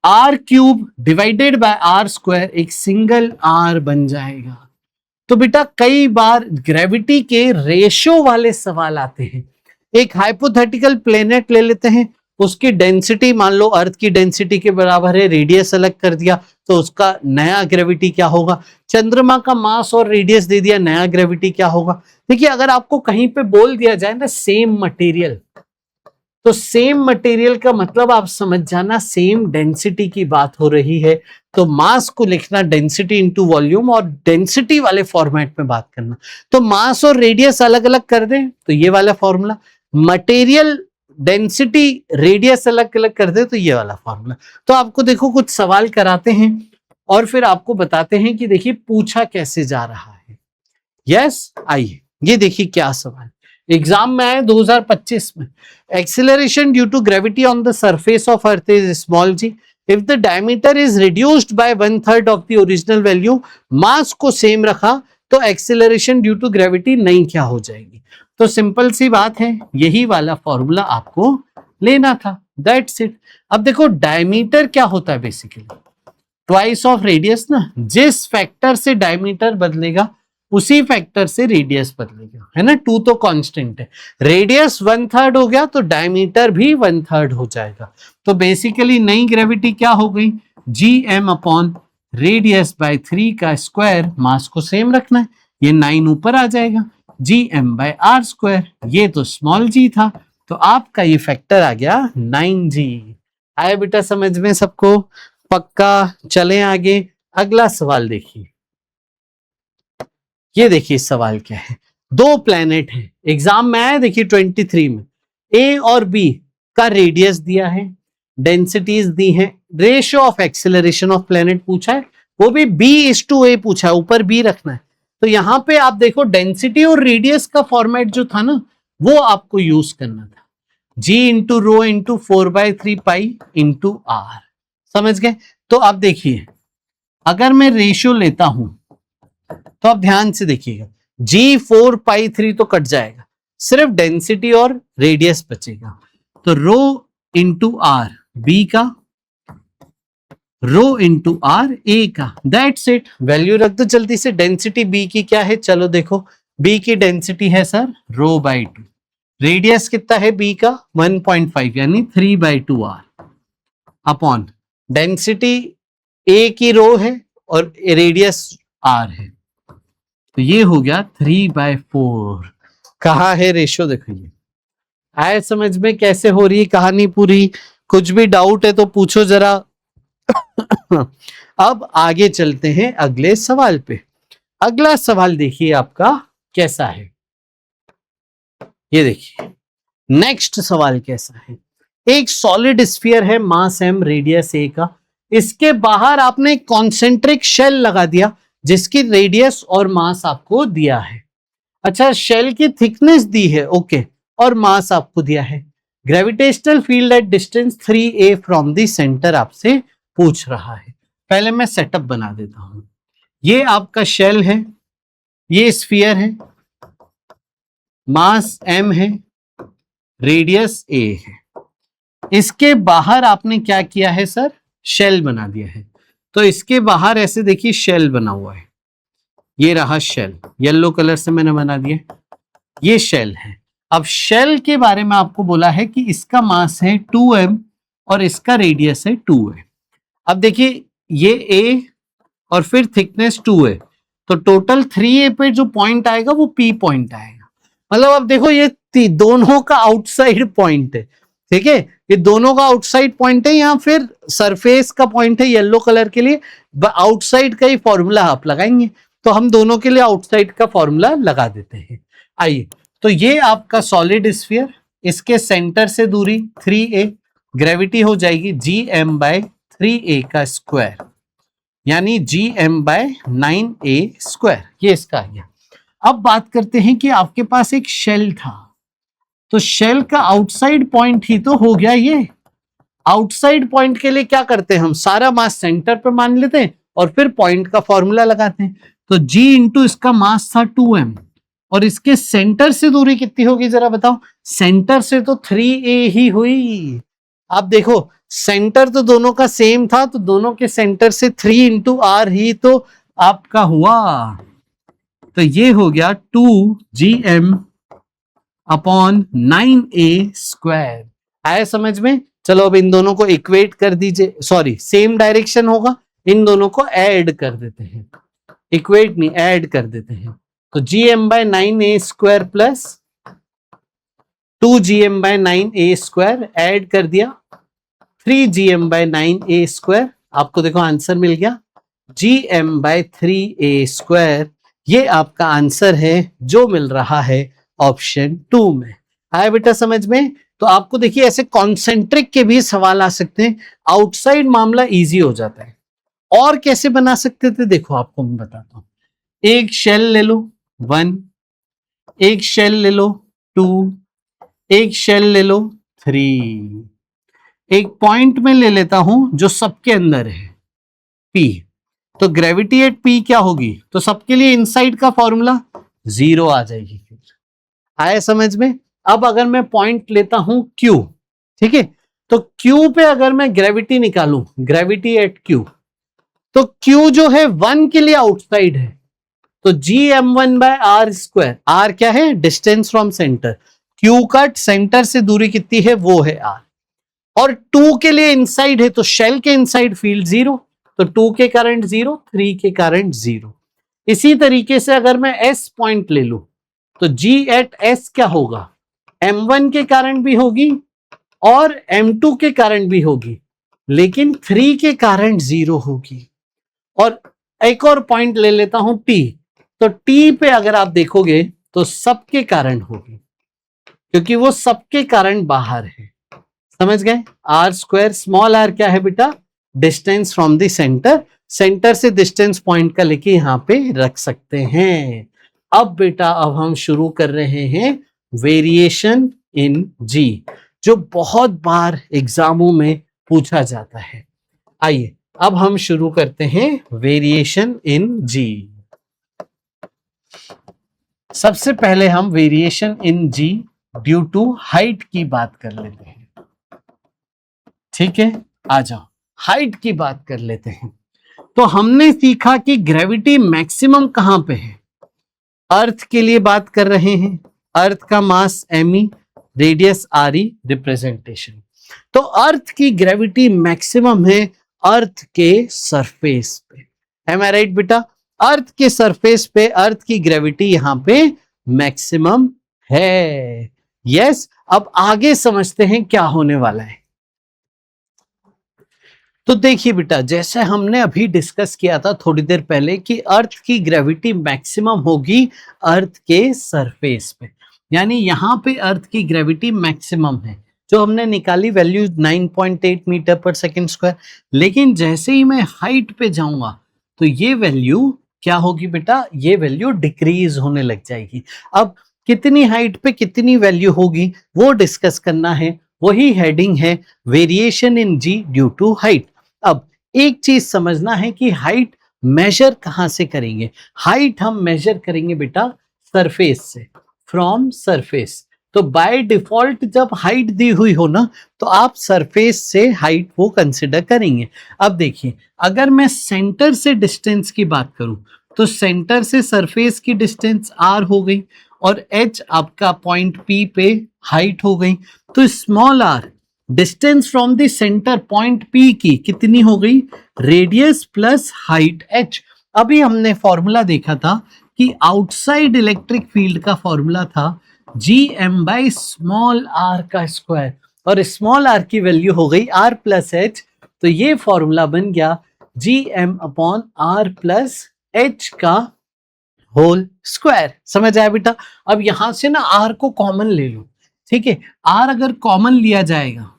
R cube divided by R square, एक सिंगल आर बन जाएगा। तो बेटा कई बार ग्रेविटी के रेशियो वाले सवाल आते हैं। एक हाइपोथेटिकल प्लेनेट ले लेते हैं, उसकी डेंसिटी मान लो अर्थ की डेंसिटी के बराबर है, रेडियस अलग कर दिया तो उसका नया ग्रेविटी क्या होगा। चंद्रमा का मास और रेडियस दे दिया, नया ग्रेविटी क्या होगा। देखिए अगर आपको कहीं पे बोल दिया जाए ना सेम मटेरियल, तो सेम मटेरियल का मतलब आप समझ जाना सेम डेंसिटी की बात हो रही है। तो मास को लिखना डेंसिटी इंटू वॉल्यूम और डेंसिटी वाले फॉर्मेट में बात करना। तो मास और रेडियस अलग अलग कर दें तो ये वाला फॉर्मूला, मटेरियल डेंसिटी रेडियस अलग अलग कर दे तो ये वाला फॉर्मूला। तो आपको देखो कुछ सवाल कराते हैं और फिर आपको बताते हैं कि देखिए पूछा कैसे जा रहा है। यस, आइए ये देखिए क्या सवाल एग्जाम में आए 2025 में। Acceleration due to gravity on the surface of earth is small G, if the diameter is reduced by 1/3 of the original value, mass को सेम रखा तो एक्सेलरेशन ड्यू टू ग्रेविटी नहीं क्या हो जाएगी। तो सिंपल सी बात है, यही वाला फॉर्मूला आपको लेना था, दैट्स इट। अब देखो डायमीटर क्या होता है, बेसिकली ट्वाइस ऑफ रेडियस ना, जिस फैक्टर से डायमीटर बदलेगा उसी फैक्टर से रेडियस बदलेगा, है ना। 2 तो कांस्टेंट है, रेडियस 1/3 हो गया तो डायमीटर भी 1/3 हो जाएगा। तो बेसिकली नई ग्रेविटी क्या हो गई, gm अपॉन रेडियस बाय 3 का स्क्वायर, मास को सेम रखना है, ये 9 ऊपर आ जाएगा, gm बाय r स्क्वायर, ये तो स्मॉल g था, तो आपका ये फैक्टर आ गया 9g। आया बेटा समझ में सबको? पक्का। चलें आगे, अगला सवाल देखिए। ये देखिए सवाल क्या है, 2 प्लैनेट है, एग्जाम में आया देखिए 23 में, ए और बी का रेडियस दिया है, डेंसिटीज दी है, ratio of acceleration of planet पूछा है, वो भी B/A पूछा है, ऊपर बी रखना है। तो यहां पे आप देखो डेंसिटी और रेडियस का फॉर्मेट जो था ना वो आपको यूज करना था, G into rho into 4/3 pi into R. समझ गए? तो आप देखिए अगर मैं रेशियो लेता हूं तो आप ध्यान से देखिएगा, G4π3 तो कट जाएगा, सिर्फ डेंसिटी और रेडियस बचेगा। तो रो इंटू आर बी का, रो इंटू आर ए का, दैट्स इट। वैल्यू रख दो जल्दी से। डेंसिटी बी की क्या है, चलो देखो, बी की डेंसिटी है सर ρ/2, रेडियस कितना है बी का 1.5 यानी 3/2 आर, अपॉन डेंसिटी ए की रो है और रेडियस आर है, तो ये हो गया 3/4। कहा है रेशियो, देखो ये आए समझ में कैसे हो रही है कहानी पूरी। कुछ भी डाउट है तो पूछो जरा। अब आगे चलते हैं अगले सवाल पे। अगला सवाल देखिए आपका कैसा है, ये देखिए नेक्स्ट सवाल कैसा है। एक सॉलिड स्फीयर है, मास m, रेडियस a का, इसके बाहर आपने कॉन्सेंट्रिक शेल लगा दिया जिसकी रेडियस और मास आपको दिया है। अच्छा, शेल की थिकनेस दी है, ओके, और मास आपको दिया है। Gravitational field at distance 3a from the centre आपसे पूछ रहा है। पहले मैं सेटअप बना देता हूं। ये आपका शेल है, ये स्फीयर है, मास m है, रेडियस a है। इसके बाहर आपने क्या किया है सर, शेल बना दिया है। तो इसके बाहर ऐसे देखिए शेल बना हुआ है, ये रहा शेल, येलो कलर से मैंने बना दिया, ये शेल है। अब शेल के बारे में आपको बोला है कि इसका मास है 2m और इसका रेडियस है 2 है। अब देखिए ये A और फिर थिकनेस 2 है, तो टोटल 3A पे जो पॉइंट आएगा वो P पॉइंट आएगा। मतलब अब देखो ये दोनों का आउटसाइड पॉइंट है, ठीक है, ये दोनों का आउटसाइड पॉइंट है, या फिर सरफेस का पॉइंट है येलो कलर के लिए, आउटसाइड का ही फॉर्मूला आप लगाएंगे, तो हम दोनों के लिए आउटसाइड का फॉर्मूला लगा देते हैं। आइए, तो ये आपका सॉलिड स्फीयर, इसके सेंटर से दूरी 3A, ग्रेविटी हो जाएगी gm/3A का स्क्वायर, यानी gm/9A स्क्वायर, ये इसका आ गया। अब बात करते हैं कि आपके पास एक शेल था, तो शेल का आउटसाइड पॉइंट ही तो हो गया ये। आउटसाइड पॉइंट के लिए क्या करते हैं हम, सारा मास सेंटर पे मान लेते हैं और फिर पॉइंट का फॉर्मूला लगाते हैं। तो g इंटू इसका मास था 2m, और इसके सेंटर से दूरी कितनी होगी जरा बताओ। सेंटर से तो 3A ही हुई। आप देखो सेंटर तो दोनों का सेम था, तो दोनों के सेंटर से 3 इंटू R ही तो आपका हुआ, तो ये हो गया 2gm/9A स्क्वायर। आया समझ में? चलो अब इन दोनों को इक्वेट कर दीजिए, सॉरी सेम डायरेक्शन होगा, इन दोनों को ऐड कर देते हैं, इक्वेट नहीं ऐड कर देते हैं। तो gm/9A square plus 2gm/9A square add कर दिया, 3gm/9A स्क्वायर, आपको देखो आंसर मिल गया gm/3A स्क्वायर। ये आपका आंसर है जो मिल रहा है ऑप्शन 2 में। आया बेटा समझ में? तो आपको देखिए ऐसे कॉन्सेंट्रिक के भी सवाल आ सकते हैं, आउटसाइड मामला इजी हो जाता है। और कैसे बना सकते थे देखो आपको मैं बताता हूं। एक शेल ले लो 1, एक शेल ले लो 2, एक शेल ले लो 3, एक पॉइंट में ले लेता हूं जो सबके अंदर है P, तो ग्रेविटी एट P क्या होगी, तो सबके लिए इनसाइड का फॉर्मूला 0 आ जाएगी। फिर आया समझ में? अब अगर मैं पॉइंट लेता हूं Q, ठीक है, तो Q पे अगर मैं ग्रेविटी निकालूं, ग्रेविटी एट Q, तो Q जो है 1 के लिए आउटसाइड है, तो gm1/r स्क्वायर, r क्या है, डिस्टेंस फ्रॉम सेंटर, Q का सेंटर से दूरी कितनी है वो है r, और 2 के लिए इनसाइड है, तो शेल के इनसाइड फील्ड 0, तो 2 के करंट 0, 3 के करंट 0। इसी तरीके से अगर मैं S पॉइंट ले लूं, तो G एट S क्या होगा, M1 के करंट भी होगी और M2 के करंट भी होगी, लेकिन 3 के करंट 0 होगी। और एक और पॉइंट ले लेता हूं T, तो T पे अगर आप देखोगे तो सबके करंट होगी, क्योंकि वो सबके करंट बाहर है। समझ गए? R स्क्वायर, स्मॉल r क्या है बेटा, distance from the centre, centre से डिस्टेंस पॉइंट का लेके यहां पे रख सकते हैं। अब बेटा अब हम शुरू कर रहे हैं वेरिएशन इन G, जो बहुत बार एग्जामों में पूछा जाता है। आइए अब हम शुरू करते हैं वेरिएशन इन G। सबसे पहले हम variation in G due to height की बात कर लेते हैं, ठीक है, आ जाओ हाइट की बात कर लेते हैं। तो हमने सीखा कि ग्रेविटी मैक्सिमम कहां पे है, अर्थ के लिए बात कर रहे हैं, अर्थ का मास me, रेडियस re, रिप्रेजेंटेशन। तो अर्थ की ग्रेविटी मैक्सिमम है अर्थ के सरफेस पे, एम आई राइट बेटा? अर्थ के सरफेस पे अर्थ की ग्रेविटी यहां पे मैक्सिमम है। यस, अब आगे समझते हैं क्या होने वाला है। तो देखिए बेटा, जैसे हमने अभी डिस्कस किया था थोड़ी देर पहले कि अर्थ की ग्रेविटी मैक्सिमम होगी अर्थ के सरफेस पे, यानी यहां पे अर्थ की ग्रेविटी मैक्सिमम है, जो हमने निकाली वैल्यू 9.8 मीटर पर सेकंड स्क्वायर। लेकिन जैसे ही मैं हाइट पे जाऊंगा तो ये वैल्यू क्या होगी बेटा, ये वैल्यू डिक्रीज होने लग जाएगी। अब कितनी हाइट पे कितनी वैल्यू होगी वो डिस्कस करना है, वही हेडिंग है variation in G due to height. अब एक चीज समझना है कि हाइट मेजर कहां से करेंगे। हाइट हम मेजर करेंगे बेटा सरफेस से, फ्रॉम सरफेस। तो बाय डिफॉल्ट जब हाइट दी हुई हो ना, तो आप सरफेस से हाइट वो कंसिडर करेंगे। अब देखिए, अगर मैं सेंटर से डिस्टेंस की बात करूं, तो सेंटर से सरफेस की डिस्टेंस r हो गई, और h आपका पॉइंट P पे हाइट हो गई। तो small r distance from the centre point P की कितनी हो गई, रेडियस प्लस हाइट h। अभी हमने फॉर्मूला देखा था कि आउटसाइड इलेक्ट्रिक फील्ड का फॉर्मूला था gm बाई स्मॉल r का स्क्वायर, और स्मॉल r की वैल्यू हो गई r प्लस h, तो ये फॉर्मूला बन गया gm upon r plus h का होल स्क्वायर। समझ आया बेटा? अब यहां से ना r को कॉमन ले लो, ठीक है। r अगर कॉमन लिया जाएगा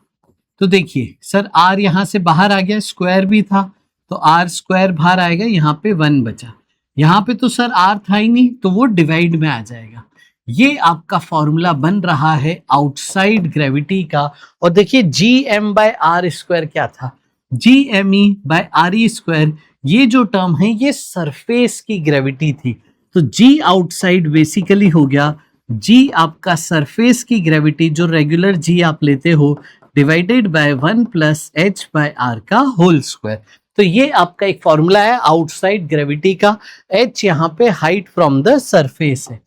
तो देखिए सर r यहां से बाहर आ गया, स्क्वायर भी था तो r स्क्वायर बाहर आएगा, यहाँ पे 1 बचा, यहाँ पे तो सर r था ही नहीं तो वो डिवाइड में आ जाएगा। ये आपका फॉर्मूला बन रहा है आउटसाइड ग्रेविटी का। और देखिए gm बाय आर स्क्वायर क्या था, gme by R E square, ये जो टर्म है ये सरफेस की ग्रेविटी थी, तो g आउटसाइड बेसिकली हो गया g आपका सरफेस की ग्रेविटी जो रेगुलर g आप लेते हो divided by 1 plus H by R का होल स्क्वायर। तो ये आपका एक फॉर्मूला है आउटसाइड ग्रेविटी का। h यहाँ पे हाइट फ्रॉम द सरफेस है।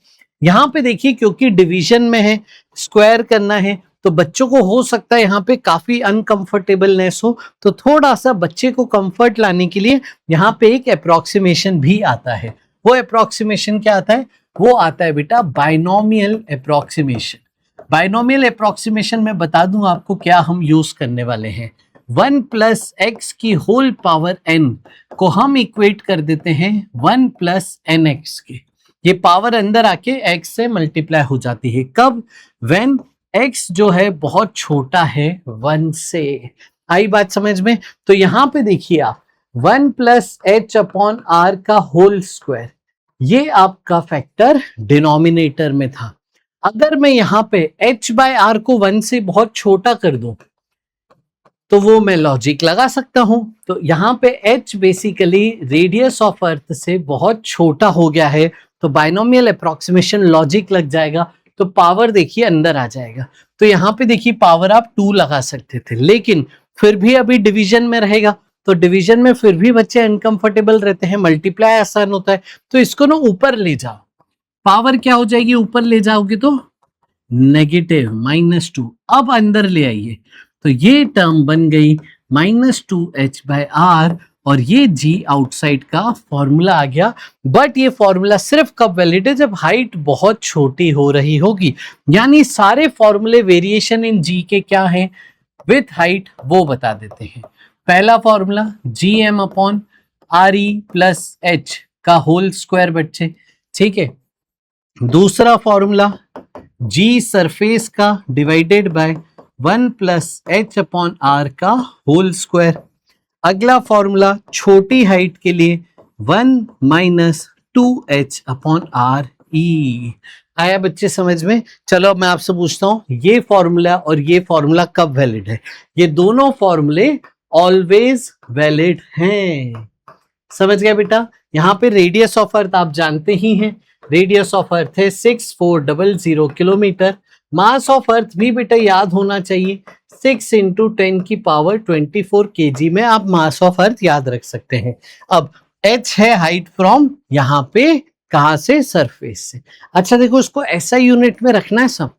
यहाँ पे देखिए क्योंकि डिवीजन में है, स्क्वायर करना है, तो बच्चों को हो सकता है यहाँ पे काफी अनकंफर्टेबलनेस हो, तो थोड़ा सा बच्चे को कंफर्ट लाने के लिए यहाँ पे एक अप्रोक्सीमेशन भी आता है। वो अप्रोक्सीमेशन क्या आता है, वो आता है बेटा बाइनोमियल अप्रोक्सीमेशन। बाइनोमियल अप्रोक्सीमेशन में बता दूं आपको क्या हम यूज करने वाले हैं। 1 प्लस एक्स की होल पावर n को हम इक्वेट कर देते हैं 1 प्लस एन एक्स के। ये पावर अंदर आके x से मल्टीप्लाई हो जाती है। कब? व्हेन x जो है बहुत छोटा है 1 से। आई बात समझ में? तो यहां पे देखिए आप 1 प्लस एच अपॉन आर का होल स्क्वायर, ये आपका फैक्टर डिनोमिनेटर में था। अगर मैं यहां पे h बाय आर को 1 से बहुत छोटा कर दूं तो वो मैं लॉजिक लगा सकता हूं। तो यहां पे h बेसिकली रेडियस ऑफ अर्थ से बहुत छोटा हो गया है, तो बाइनोमियल अप्रोक्सीमेशन लॉजिक लग जाएगा, तो पावर देखिए अंदर आ जाएगा। तो यहाँ पे देखिए पावर आप 2 लगा सकते थे, लेकिन फिर भी अभी डिवीजन में रहेगा, तो डिवीजन में फिर भी बच्चे अनकंफर्टेबल रहते हैं, मल्टीप्लाई आसान होता है, तो इसको ना ऊपर ले जाओ। पावर क्या हो जाएगी, ऊपर ले जाओगे तो नेगेटिव -2। अब अंदर ले आइए तो ये टर्म बन गई -2h बाय आर, और ये g आउटसाइड का फॉर्मूला आ गया। बट ये फॉर्मूला सिर्फ कब वैलिड है, जब हाइट बहुत छोटी हो रही होगी। यानी सारे फॉर्मूले वेरिएशन इन g के क्या हैं, विथ हाइट, वो बता देते हैं। पहला formula gm upon R E plus H का होल स्क्वायर बच्चे, ठीक है। दूसरा फॉर्मूला g सरफेस का divided by 1 plus H upon R का होल स्क्वायर। अगला फॉर्मूला छोटी हाइट के लिए 1 माइनस 2h अपॉन आर ई। आया बच्चे समझ में? चलो मैं आपसे पूछता हूं, ये फॉर्मूला और ये फॉर्मूला कब वैलिड है? ये दोनों फॉर्मूले ऑलवेज वैलिड हैं। समझ गया बेटा? यहाँ पे रेडियस ऑफ अर्थ आप जानते ही हैं, रेडियस ऑफ अर्थ है 6400 किलोमीटर। मास ऑफ अर्थ भी बेटा याद होना चाहिए, 6 × 10 की पावर 24 kg में आप मास ऑफ अर्थ याद रख सकते हैं। अब h है हाइट फ्रॉम यहाँ पे कहां से, सरफेस से। अच्छा देखो इसको ऐसा यूनिट में रखना है सब,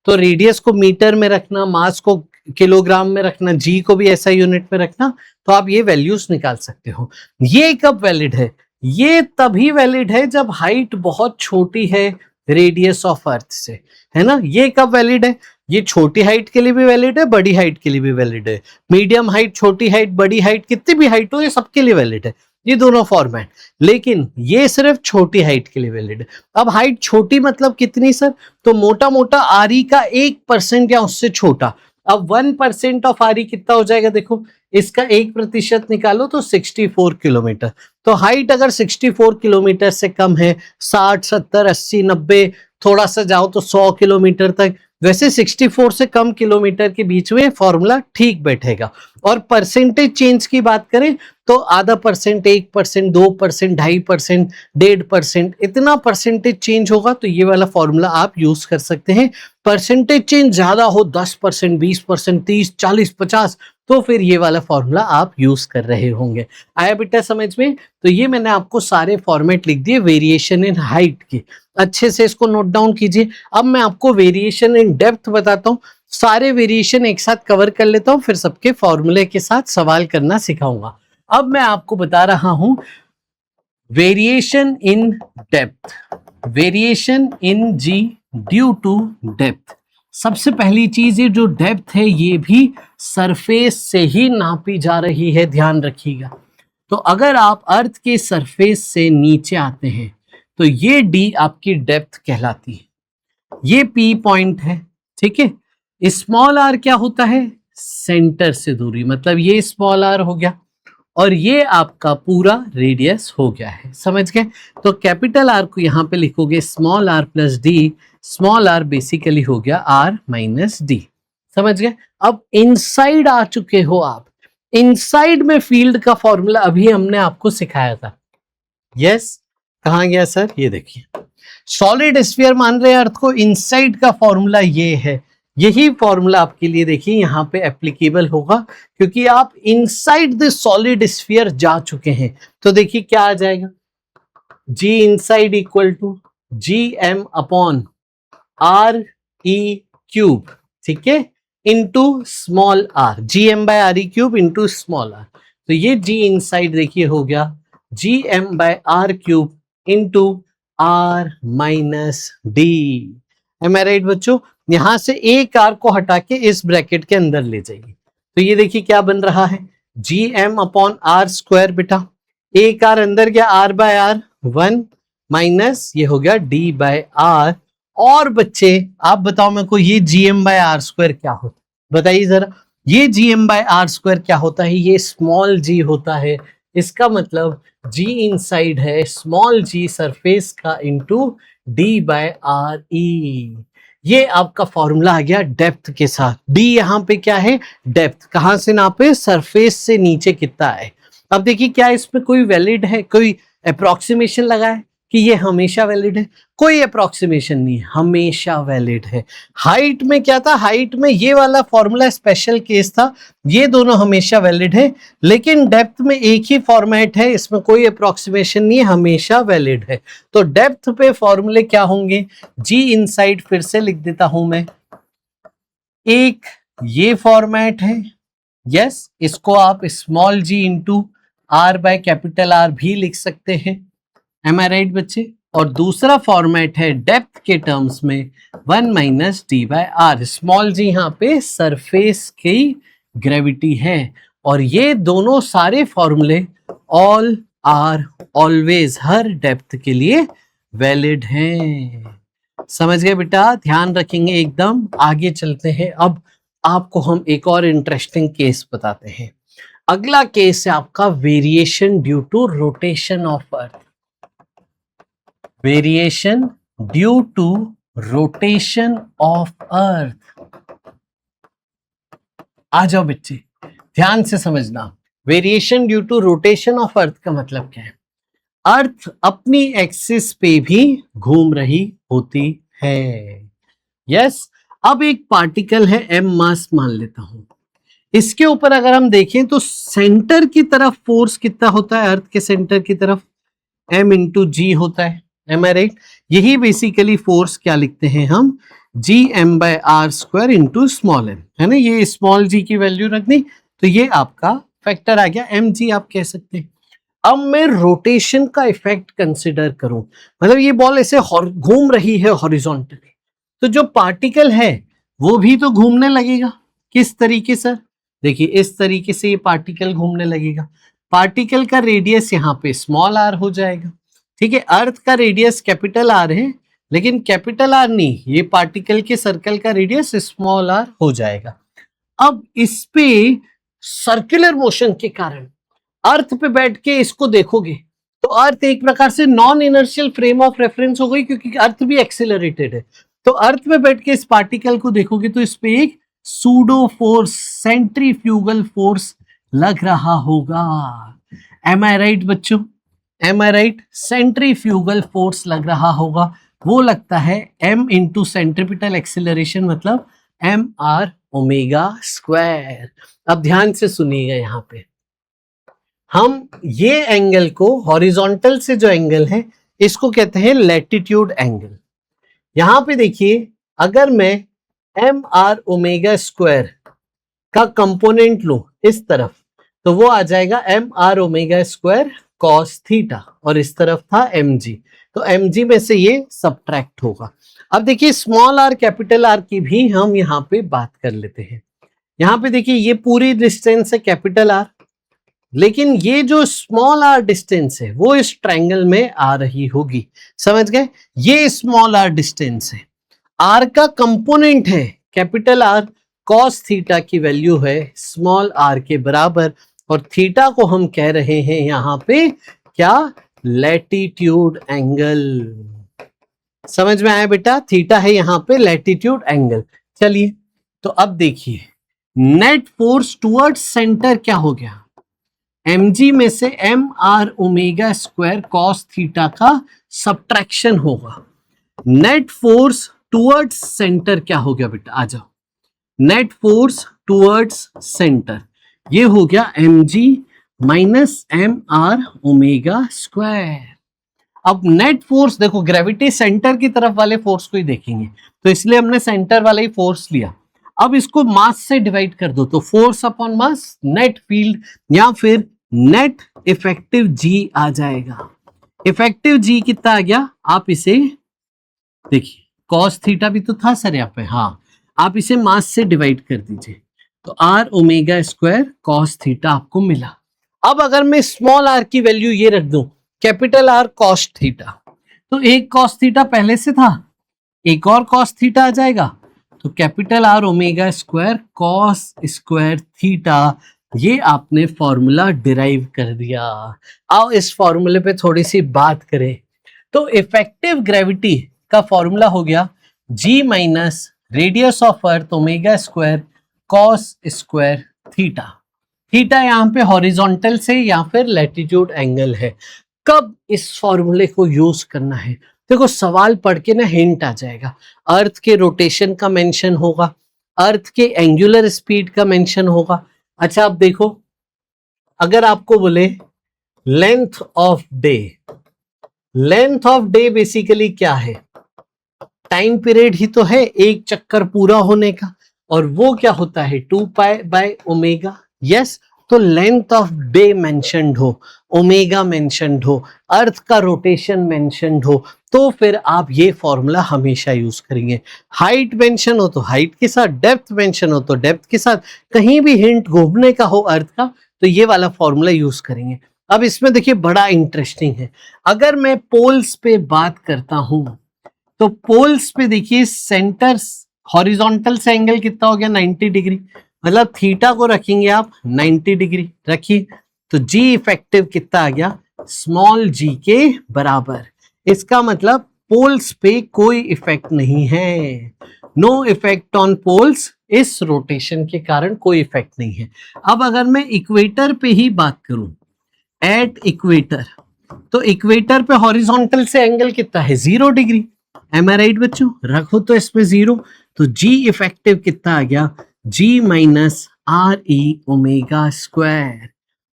तो रेडियस को मीटर में रखना, मास को किलोग्राम में रखना, जी को भी ऐसा यूनिट में रखना, तो आप ये वैल्यूज निकाल सकते हो। ये कब वैलिड है? ये तभी वैलिड है जब हाइट बहुत छोटी है रेडियस ऑफ अर्थ से, है ना। ये कब वैलिड है? ये छोटी हाइट के लिए भी वैलिड है, बड़ी हाइट के लिए भी वैलिड है। मीडियम हाइट, छोटी हाइट, बड़ी हाइट, कितनी भी हाइट हो, ये सबके लिए वैलिड है, ये दोनों फॉर्मेट। लेकिन ये सिर्फ छोटी हाइट के लिए वैलिड है। अब हाइट छोटी मतलब कितनी सर? तो मोटा मोटा आर ई का 1% या उससे छोटा। अब 1% ऑफ आर ई कितना हो जाएगा, देखो इसका 1% निकालो तो 64 किलोमीटर। तो हाइट अगर 64 किलोमीटर से कम है, 60, 70, 80, 90, थोड़ा सा जाओ तो 100 किलोमीटर तक, वैसे 64 से कम किलोमीटर के बीच में फॉर्मूला ठीक बैठेगा। और परसेंटेज चेंज की बात करें तो आधा %, 1%, 2%, 2.5%, 1.5%, इतना परसेंटेज चेंज होगा तो ये वाला फॉर्मूला आप यूज कर सकते हैं। परसेंटेज चेंज ज्यादा हो 10%, 20%, 30, 40, 50, तो फिर ये वाला फॉर्मूला आप यूज कर रहे होंगे। आया बेटा समझ में? तो ये मैंने आपको सारे फॉर्मेट लिख दिए वेरिएशन इन हाइट के, अच्छे से इसको नोट डाउन कीजिए। अब मैं आपको वेरिएशन इन डेप्थ बताता हूँ, सारे वेरिएशन एक साथ कवर कर लेता हूँ, फिर सबके फॉर्मूले के साथ सवाल करना सिखाऊंगा। अब मैं आपको बता रहा हूं variation in depth, variation in G due to depth. सबसे पहली चीज ये जो डेप्थ है ये भी सरफेस से ही नापी जा रही है, ध्यान रखिएगा। तो अगर आप अर्थ के सरफेस से नीचे आते हैं तो ये डी आपकी डेप्थ कहलाती है, ये पी पॉइंट है, ठीक है। स्मॉल आर क्या होता है? सेंटर से दूरी, मतलब ये स्मॉल आर हो गया और ये आपका पूरा रेडियस हो गया है, समझ गए? तो कैपिटल आर को यहां पे लिखोगे small R plus D, small R basically हो गया आर माइनस डी, समझ गए? अब इनसाइड आ चुके हो आप, इनसाइड में फील्ड का फॉर्मूला अभी हमने आपको सिखाया था। यस, कहां गया सर? ये देखिए सॉलिड स्फीयर मान रहे हैं अर्थ को, इनसाइड का फॉर्मूला ये है, यही फॉर्मूला आपके लिए देखिए यहाँ पे एप्लीकेबल होगा क्योंकि आप इनसाइड द सॉलिड स्फीयर जा चुके हैं। तो देखिए क्या आ जाएगा, G inside equal to G M upon R E cube, ठीक है, into small R, G M by R E cube into small R. तो ये जी इनसाइड देखिए हो गया G M by R cube into R minus D. Am I right बच्चों? यहां से एक आर को हटा के इस ब्रैकेट के अंदर ले जाइए, तो ये देखिए क्या बन रहा है, G M upon R square, बेटा एक आर अंदर गया, आर बाय आर 1 माइनस ये हो गया डी बाय आर। और बच्चे आप बताओ मेरे को ये G M by R square क्या होता है, बताइए जरा। ये G M by R square क्या होता है? ये स्मॉल जी होता है, इसका मतलब जी इनसाइड है स्मॉल जी सरफेस का into D by R E. ये आपका फॉर्मूला आ गया डेप्थ के साथ। डी यहाँ पे क्या है? डेप्थ। कहां से नापे? सरफेस से नीचे कितना है। अब देखिए क्या इसमें कोई वैलिड है, कोई अप्रोक्सीमेशन लगा है कि ये हमेशा वैलिड है? कोई अप्रोक्सीमेशन नहीं है, हमेशा वैलिड है। हाइट में क्या था? हाइट में ये वाला फॉर्मूला स्पेशल केस था, ये दोनों हमेशा वैलिड है। लेकिन डेप्थ में एक ही फॉर्मेट है, इसमें कोई अप्रोक्सीमेशन नहीं है, हमेशा वैलिड है। तो डेप्थ पे फॉर्मूले क्या होंगे? जी इनसाइड फिर से लिख देता हूं मैं, एक ये फॉर्मेट है, यस, इसको आप small G into R by capital R भी लिख सकते हैं, एम आई राइट बच्चे? और दूसरा फॉर्मेट है डेप्थ के टर्म्स में 1 minus D by R. Small G यहाँ पे सरफेस की ग्रेविटी है और ये दोनों सारे फॉर्मूले ऑल आर ऑलवेज, हर डेप्थ के लिए वैलिड हैं। समझ गए बेटा? ध्यान रखेंगे एकदम। आगे चलते हैं, अब आपको हम एक और इंटरेस्टिंग केस बताते हैं। अगला केस है आपका variation due to rotation of earth, variation due to rotation of earth. आ जाओ बच्चे, ध्यान से समझना। Variation due to rotation of earth का मतलब क्या है? अर्थ अपनी एक्सिस पे भी घूम रही होती है, यस। अब एक पार्टिकल है एम मास मान लेता हूं, इसके ऊपर अगर हम देखें तो सेंटर की तरफ फोर्स कितना होता है? अर्थ के सेंटर की तरफ m इंटू जी होता है, एम आई राइट? यही बेसिकली फोर्स क्या लिखते हैं हम, G M by R square into small M, है ना? ये स्मॉल जी की वैल्यू रखनी, तो ये आपका फैक्टर आ गया, एम जी आप कह सकते हैं। अब मैं रोटेशन का इफेक्ट कंसिडर करूं, मतलब ये बॉल ऐसे घूम रही है हॉरिजॉन्टली, तो जो पार्टिकल है वो भी तो घूमने लगेगा। किस तरीके से? देखिए इस तरीके से ये पार्टिकल घूमने लगेगा। पार्टिकल का रेडियस यहाँ पे स्मॉल आर हो जाएगा, ठीक है। अर्थ का रेडियस कैपिटल आर है, लेकिन कैपिटल आर नहीं, ये पार्टिकल के सर्कल का रेडियस स्मॉल आर हो जाएगा। अब इस पे सर्कुलर मोशन के कारण अर्थ पे बैठ के इसको देखोगे तो अर्थ एक प्रकार से non inertial frame of reference हो गई, क्योंकि अर्थ भी एक्सेलरेटेड है। तो अर्थ पे बैठ के इस पार्टिकल को देखोगे तो इस पे एक सूडो फोर्स, सेंट्रीफ्यूगल फोर्स लग रहा होगा। एम आई राइट बच्चों? M I right? Centrifugal force लग रहा होगा, वो लगता है m इंटू सेंट्रीपिटल एक्सेलरेशन, मतलब एम आर ओमेगा स्क्वायर। अब ध्यान से सुनिएगा, यहाँ पे हम ये एंगल को हॉरिजॉन्टल से जो एंगल है इसको कहते हैं लैटिट्यूड एंगल। यहां पे देखिए, अगर मैं एम आर ओमेगा स्क्वायर का कंपोनेंट लूं इस तरफ, तो वो आ जाएगा M R omega square cos theta, और इस तरफ था एम जी, तो एम जी में से ये सबट्रैक्ट होगा। अब देखिए स्मॉल आर कैपिटल आर की भी हम यहाँ पे बात कर लेते हैं। यहाँ पे देखिए ये पूरी डिस्टेंस है कैपिटल आर, लेकिन ये जो स्मॉल आर डिस्टेंस है वो इस ट्रायंगल में आ रही होगी। समझ गए? ये स्मॉल आर डिस्टेंस है, आर का कंपोनेंट है कैपिटल आर, कॉस थीटा की वैल्यू है स्मॉल आर के बराबर, और थीटा को हम कह रहे हैं यहाँ पे क्या? Latitude angle. समझ में आया बेटा? थीटा है यहाँ पे लैटिट्यूड एंगल। चलिए, तो अब देखिए नेट फोर्स टुवर्ड्स सेंटर क्या हो गया? mg में से M R omega square cos theta का सबट्रैक्शन होगा। नेट फोर्स टुवर्ड्स सेंटर क्या हो गया बेटा? आ जाओ, नेट फोर्स टुवर्ड्स सेंटर ये हो गया mg minus M R omega square. अब नेट फोर्स देखो, ग्रेविटी सेंटर की तरफ वाले फोर्स को ही देखेंगे, तो इसलिए हमने सेंटर वाला ही फोर्स लिया। अब इसको मास से डिवाइड कर दो, तो force upon mass, net field या फिर नेट इफेक्टिव जी आ जाएगा। इफेक्टिव जी कितना आ गया? आप इसे देखिए, कॉस थीटा भी तो था सर यहाँ पे, हाँ, आप इसे मास से डिवाइड कर दीजिए, तो R omega square cos theta आपको मिला। अब अगर मैं स्मॉल आर की वैल्यू ये रख दूं कैपिटल आर कॉस थीटा, तो एक कॉस थीटा पहले से था, एक और कॉस थीटा आ जाएगा, तो capital R omega square cos square theta, ये आपने फॉर्मूला डिराइव कर दिया। आओ इस फॉर्मूले पे थोड़ी सी बात करें, तो इफेक्टिव ग्रेविटी का फॉर्मूला हो गया G minus radius of earth omega square cos square theta. Theta यहाँ पे हॉरिजॉन्टल से या फिर लैटिट्यूड एंगल है। कब इस फॉर्मूले को यूज करना है? देखो सवाल पढ़ के ना हिंट आ जाएगा। अर्थ के रोटेशन का मेंशन होगा, अर्थ के एंगुलर स्पीड का मेंशन होगा। अच्छा अब देखो, अगर आपको बोले length of day, length of day basically क्या है? टाइम पीरियड ही तो है एक चक्कर पूरा होने का, और वो क्या होता है? 2 पाई बाय ओमेगा। यस, तो लेंथ ऑफ डे मेंशन्ड हो, ओमेगा मेंशन्ड हो, अर्थ का रोटेशन मेंशन्ड हो, तो फिर आप ये फॉर्मूला हमेशा यूज करेंगे। हाइट मेंशन हो तो हाइट के साथ, डेप्थ मेंशन हो तो डेप्थ के साथ, कहीं भी हिंट घूमने का हो अर्थ का, तो ये वाला फॉर्मूला यूज करेंगे। अब इसमें देखिए बड़ा इंटरेस्टिंग है, अगर मैं पोल्स पे बात करता हूं, तो पोल्स पे देखिए सेंटर हॉरिजॉन्टल से एंगल कितना हो गया? 90 डिग्री, मतलब थीटा को रखेंगे आप 90 डिग्री रखिए, तो जी इफेक्टिव कितना आ गया? स्मॉल जी के बराबर। इसका मतलब पोल्स पे कोई इफेक्ट नहीं है, नो इफेक्ट ऑन पोल्स, इस रोटेशन के कारण कोई इफेक्ट नहीं है। अब अगर मैं इक्वेटर पे ही बात करूं, एट इक्वेटर, तो इक्वेटर पे हॉरिजॉन्टल से एंगल कितना है? 0 डिग्री। एम आई राइट बच्चों? रखो तो इसमें 0, तो जी इफेक्टिव कितना आ गया? G minus R E omega square,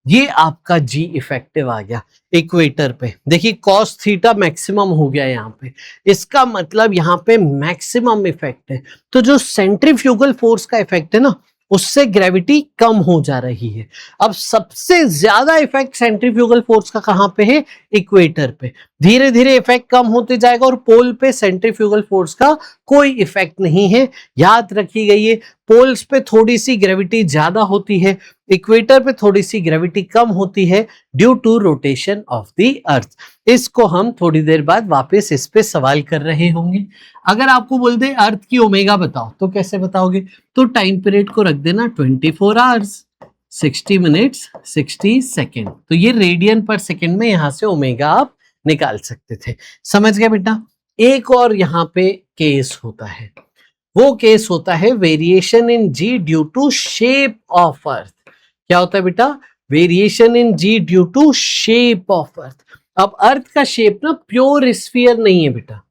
ये आपका जी इफेक्टिव आ गया इक्वेटर पे। देखिए कॉस थीटा मैक्सिमम हो गया यहाँ पे, इसका मतलब यहाँ पे मैक्सिमम इफेक्ट है। तो जो सेंट्रीफ्यूगल फोर्स का इफेक्ट है ना, उससे ग्रेविटी कम हो जा रही है। अब सबसे ज्यादा इफेक्ट सेंट्रीफ्यूगल फोर्स का कहां पे है? इक्वेटर पे। धीरे धीरे इफेक्ट कम होते जाएगा, और पोल पे सेंट्रीफ्यूगल फोर्स का कोई इफेक्ट नहीं है। याद रखिएगा ये, पोल्स पे थोड़ी सी ग्रेविटी ज्यादा होती है, इक्वेटर पे थोड़ी सी ग्रेविटी कम होती है due to rotation of the earth. इसको हम थोड़ी देर बाद वापस इस पे सवाल कर रहे होंगे। अगर आपको बोल दे अर्थ की ओमेगा बताओ, तो कैसे बताओगे? तो टाइम पीरियड को रख देना 24 आवर्स, 60 मिनट्स 60 सेकेंड, तो ये रेडियन पर सेकेंड में यहां से ओमेगा आप निकाल सकते थे। समझ गए बेटा? एक और यहाँ पे केस होता है, वो केस होता है variation in G due to shape of earth. क्या होता है बेटा? Variation in G due to shape of earth. अब अर्थ का शेप ना प्योर स्फीयर नहीं है बेटा,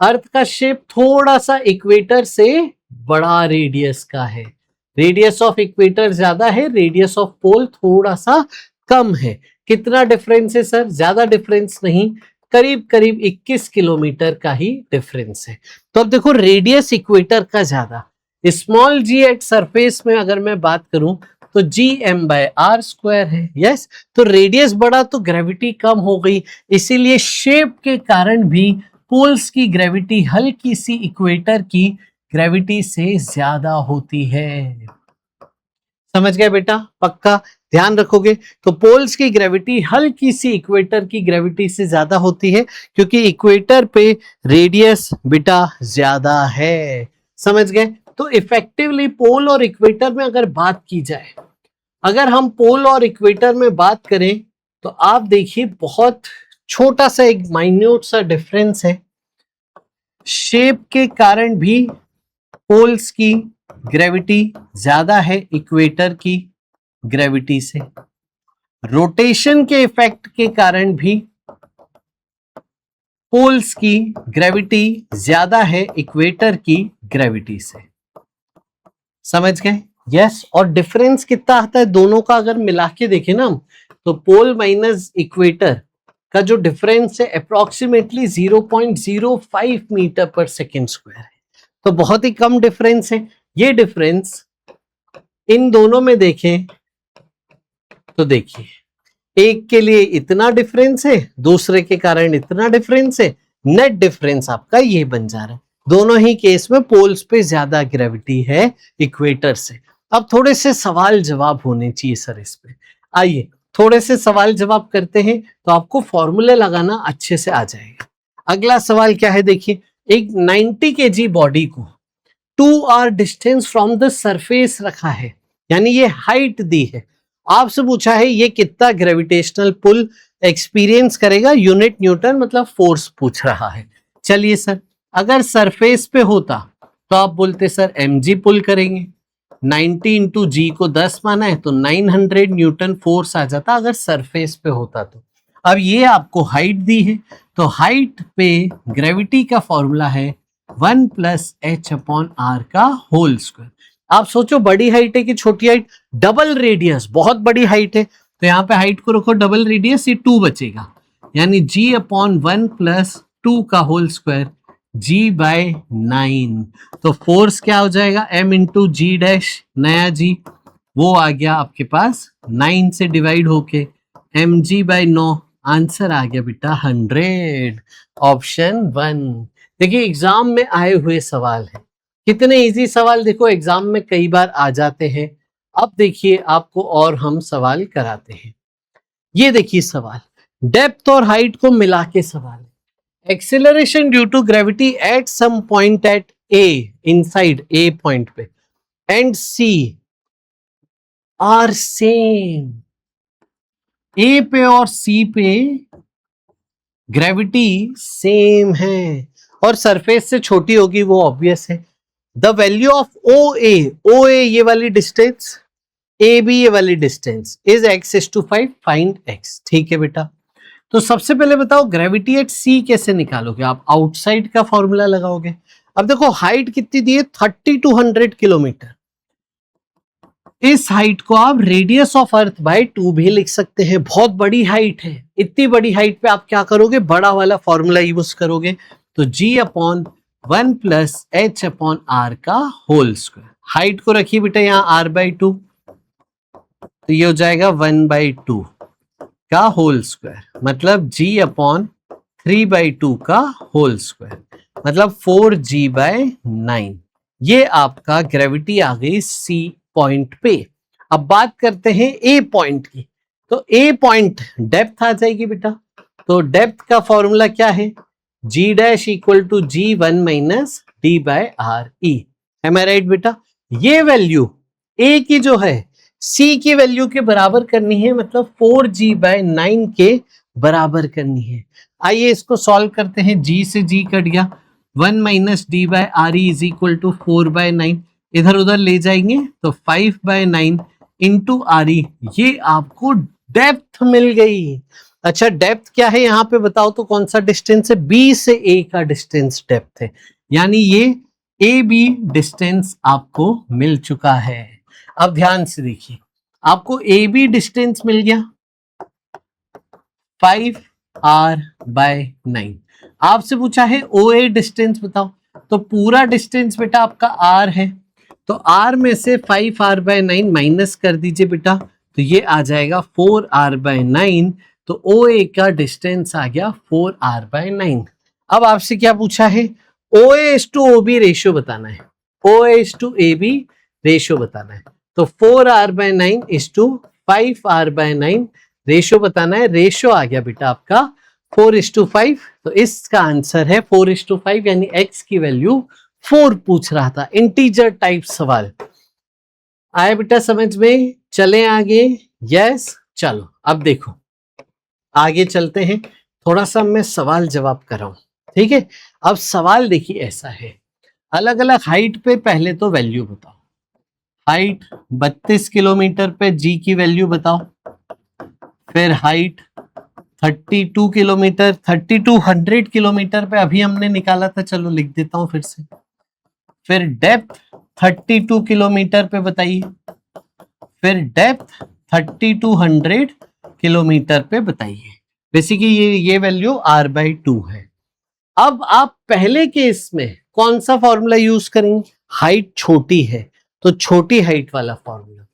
अर्थ का शेप थोड़ा सा इक्वेटर से बड़ा रेडियस का है। रेडियस ऑफ इक्वेटर ज्यादा है, रेडियस ऑफ पोल थोड़ा सा कम है। कितना डिफरेंस है सर? ज्यादा डिफरेंस नहीं, करीब करीब 21 किलोमीटर का ही डिफरेंस है। तो अब देखो रेडियस इक्वेटर का ज्यादा, स्मॉल जी एट सरफेस में अगर मैं बात करूं तो G M by R square है। यस, तो रेडियस बढ़ा तो ग्रेविटी कम हो गई, इसीलिए शेप के कारण भी पोल्स की ग्रेविटी हल्की सी इक्वेटर की ग्रेविटी से ज्यादा होती है। समझ गए बेटा? पक्का ध्यान रखोगे। तो पोल्स की ग्रेविटी हल्की सी इक्वेटर की ग्रेविटी से ज्यादा होती है, क्योंकि इक्वेटर पे रेडियस बेटा ज्यादा है। समझ गए? तो इफेक्टिवली पोल और इक्वेटर में अगर बात की जाए, अगर हम पोल और इक्वेटर में बात करें तो आप देखिए बहुत छोटा सा एक माइन्यूट सा डिफरेंस है। शेप के कारण भी पोल्स की ग्रेविटी ज्यादा है इक्वेटर की ग्रेविटी से। रोटेशन के इफेक्ट के कारण भी पोल्स की ग्रेविटी ज्यादा है इक्वेटर की ग्रेविटी से। समझ गए? यस। और डिफरेंस कितना आता है दोनों का अगर मिला के देखें ना, तो पोल माइनस इक्वेटर का जो डिफरेंस है अप्रोक्सीमेटली 0.05 मीटर पर सेकेंड स्क्वायर है। तो बहुत ही कम डिफरेंस है। ये डिफरेंस इन दोनों में देखें तो देखिए, एक के लिए इतना डिफरेंस है, दूसरे के कारण इतना डिफरेंस है, नेट डिफरेंस आपका ये बन जा रहा है। दोनों ही केस में पोल्स पे ज्यादा ग्रेविटी है इक्वेटर से। अब थोड़े से सवाल जवाब होने चाहिए सर इस पे। आइए थोड़े से सवाल जवाब करते हैं, तो आपको फॉर्मूले लगाना अच्छे से आ जाएगा। अगला सवाल क्या है देखिए, एक 90 kg बॉडी को 2 R distance from the surface रखा है, यानी ये हाइट दी है। आपसे पूछा है ये कितना ग्रेविटेशनल पुल एक्सपीरियंस करेगा, यूनिट न्यूटन मतलब फोर्स पूछ रहा है। चलिए सर, अगर सरफेस पे होता तो आप बोलते सर mg पुल करेंगे, 90 इंटू जी को 10 माना है तो 900 न्यूटन फोर्स आ जाता अगर सरफेस पे होता तो। अब ये आपको हाइट दी है, तो हाइट पे ग्रेविटी का फॉर्मूला है 1 प्लस एच अपॉन आर का होल स्क्वायर। आप सोचो बड़ी हाइट है कि छोटी हाइट? डबल रेडियस, बहुत बड़ी हाइट है, तो यहाँ पे हाइट को रखो डबल रेडियस, ये 2 बचेगा, यानी g अपॉन 1 प्लस 2 का होल स्क्वायर g बाय 9। तो फोर्स क्या हो जाएगा, m इंटू जी डैश, नया g वो आ गया आपके पास 9 से डिवाइड होके mg बाय 9। आंसर आ गया बेटा 100, ऑप्शन 1। देखिए एग्जाम में आए हुए सवाल है, कितने इजी सवाल देखो एग्जाम में कई बार आ जाते हैं। अब देखिए आपको और हम सवाल कराते हैं। ये देखिए सवाल, डेप्थ और हाइट को मिला के सवाल है। Acceleration due to gravity at some point at A, inside A point पे, and C R same. A पे और सी पे ग्रेविटी सेम है और सरफेस से छोटी होगी, वो ऑब्वियस है। द वैल्यू ऑफ ओ ए ये वाली डिस्टेंस, ए बी ये वाली distance is x/5, find x। ठीक है बेटा, तो सबसे पहले बताओ ग्रेविटी एट सी कैसे निकालोगे? आप आउटसाइड का फॉर्मूला लगाओगे। अब देखो हाइट कितनी दी है, 3200 किलोमीटर। इस हाइट को आप रेडियस ऑफ अर्थ बाय 2 भी लिख सकते हैं, बहुत बड़ी हाइट है। इतनी बड़ी हाइट पे आप क्या करोगे, बड़ा वाला फॉर्मूला यूज करोगे, तो g upon 1 plus H upon R का होल स्क्वायर। हाइट को रखिए बेटा यहाँ r/2, तो ये हो जाएगा 1/2 का होल स्क्वायर, मतलब g अपॉन 3/2 का होल स्क्वायर, मतलब 4g/9। ये आपका ग्रेविटी आ गई सी पॉइंट पे। अब बात करते हैं ए पॉइंट की, तो ए पॉइंट डेप्थ आ जाएगी बेटा। तो डेप्थ का फॉर्मूला क्या है, G dash equal to g1 minus d/re। Am I right बेटा? ये वैल्यू ए की जो है सी की वैल्यू के बराबर करनी है, मतलब 4g/9 के बराबर करनी है। आइए इसको सॉल्व करते हैं। g से g कट गया, 1 minus d/re is equal to 4/9, इधर उधर ले जाएंगे तो 5/9 इंटू re, ये आपको डेप्थ मिल गई। अच्छा डेप्थ क्या है यहाँ पे बताओ तो, कौन सा डिस्टेंस है, बी से ए का डिस्टेंस डेप्थ है, यानी ये ए बी डिस्टेंस आपको मिल चुका है। अब ध्यान से देखिए, आपको ए बी डिस्टेंस मिल गया 5r/9। आपसे पूछा है ओ ए डिस्टेंस बताओ, तो पूरा डिस्टेंस बेटा आपका r है, तो r में से 5r/9 माइनस कर दीजिए बेटा, तो ये आ जाएगा 4r/9। तो ओ ए का डिस्टेंस आ गया 4r/9। अब आपसे क्या पूछा है, ओ ए टू ओ बी रेशियो बताना है, ओ ए टू ए बी रेशियो बताना है। तो 4r/9 is to 5r/9 ratio बताना है। रेशियो आ गया बेटा आपका 4:5। तो इसका आंसर है 4:5, यानी x की वैल्यू 4 पूछ रहा था, इंटीजर टाइप सवाल। आए बेटा समझ में? चलें आगे? यस। चलो अब देखो आगे चलते हैं, थोड़ा सा मैं सवाल जवाब कर रहा हूं, ठीक है। अब सवाल देखिए ऐसा है, अलग अलग हाइट पे पहले तो वैल्यू बताओ। हाइट 32 किलोमीटर पे जी की वैल्यू बताओ, फिर हाइट 32 किलोमीटर 3200 किलोमीटर पे अभी हमने निकाला था, चलो लिख देता हूं फिर से। फिर डेप्थ 32 किलोमीटर पे बताइए, फिर डेप्थ 3200 किलोमीटर पे बताइए। बेसिकली ये वैल्यू r/2 है। अब आप पहले केस में कौन सा फॉर्मूला यूज करेंगे? हाइट छोटी है तो छोटी हाइट वाला फॉर्मूला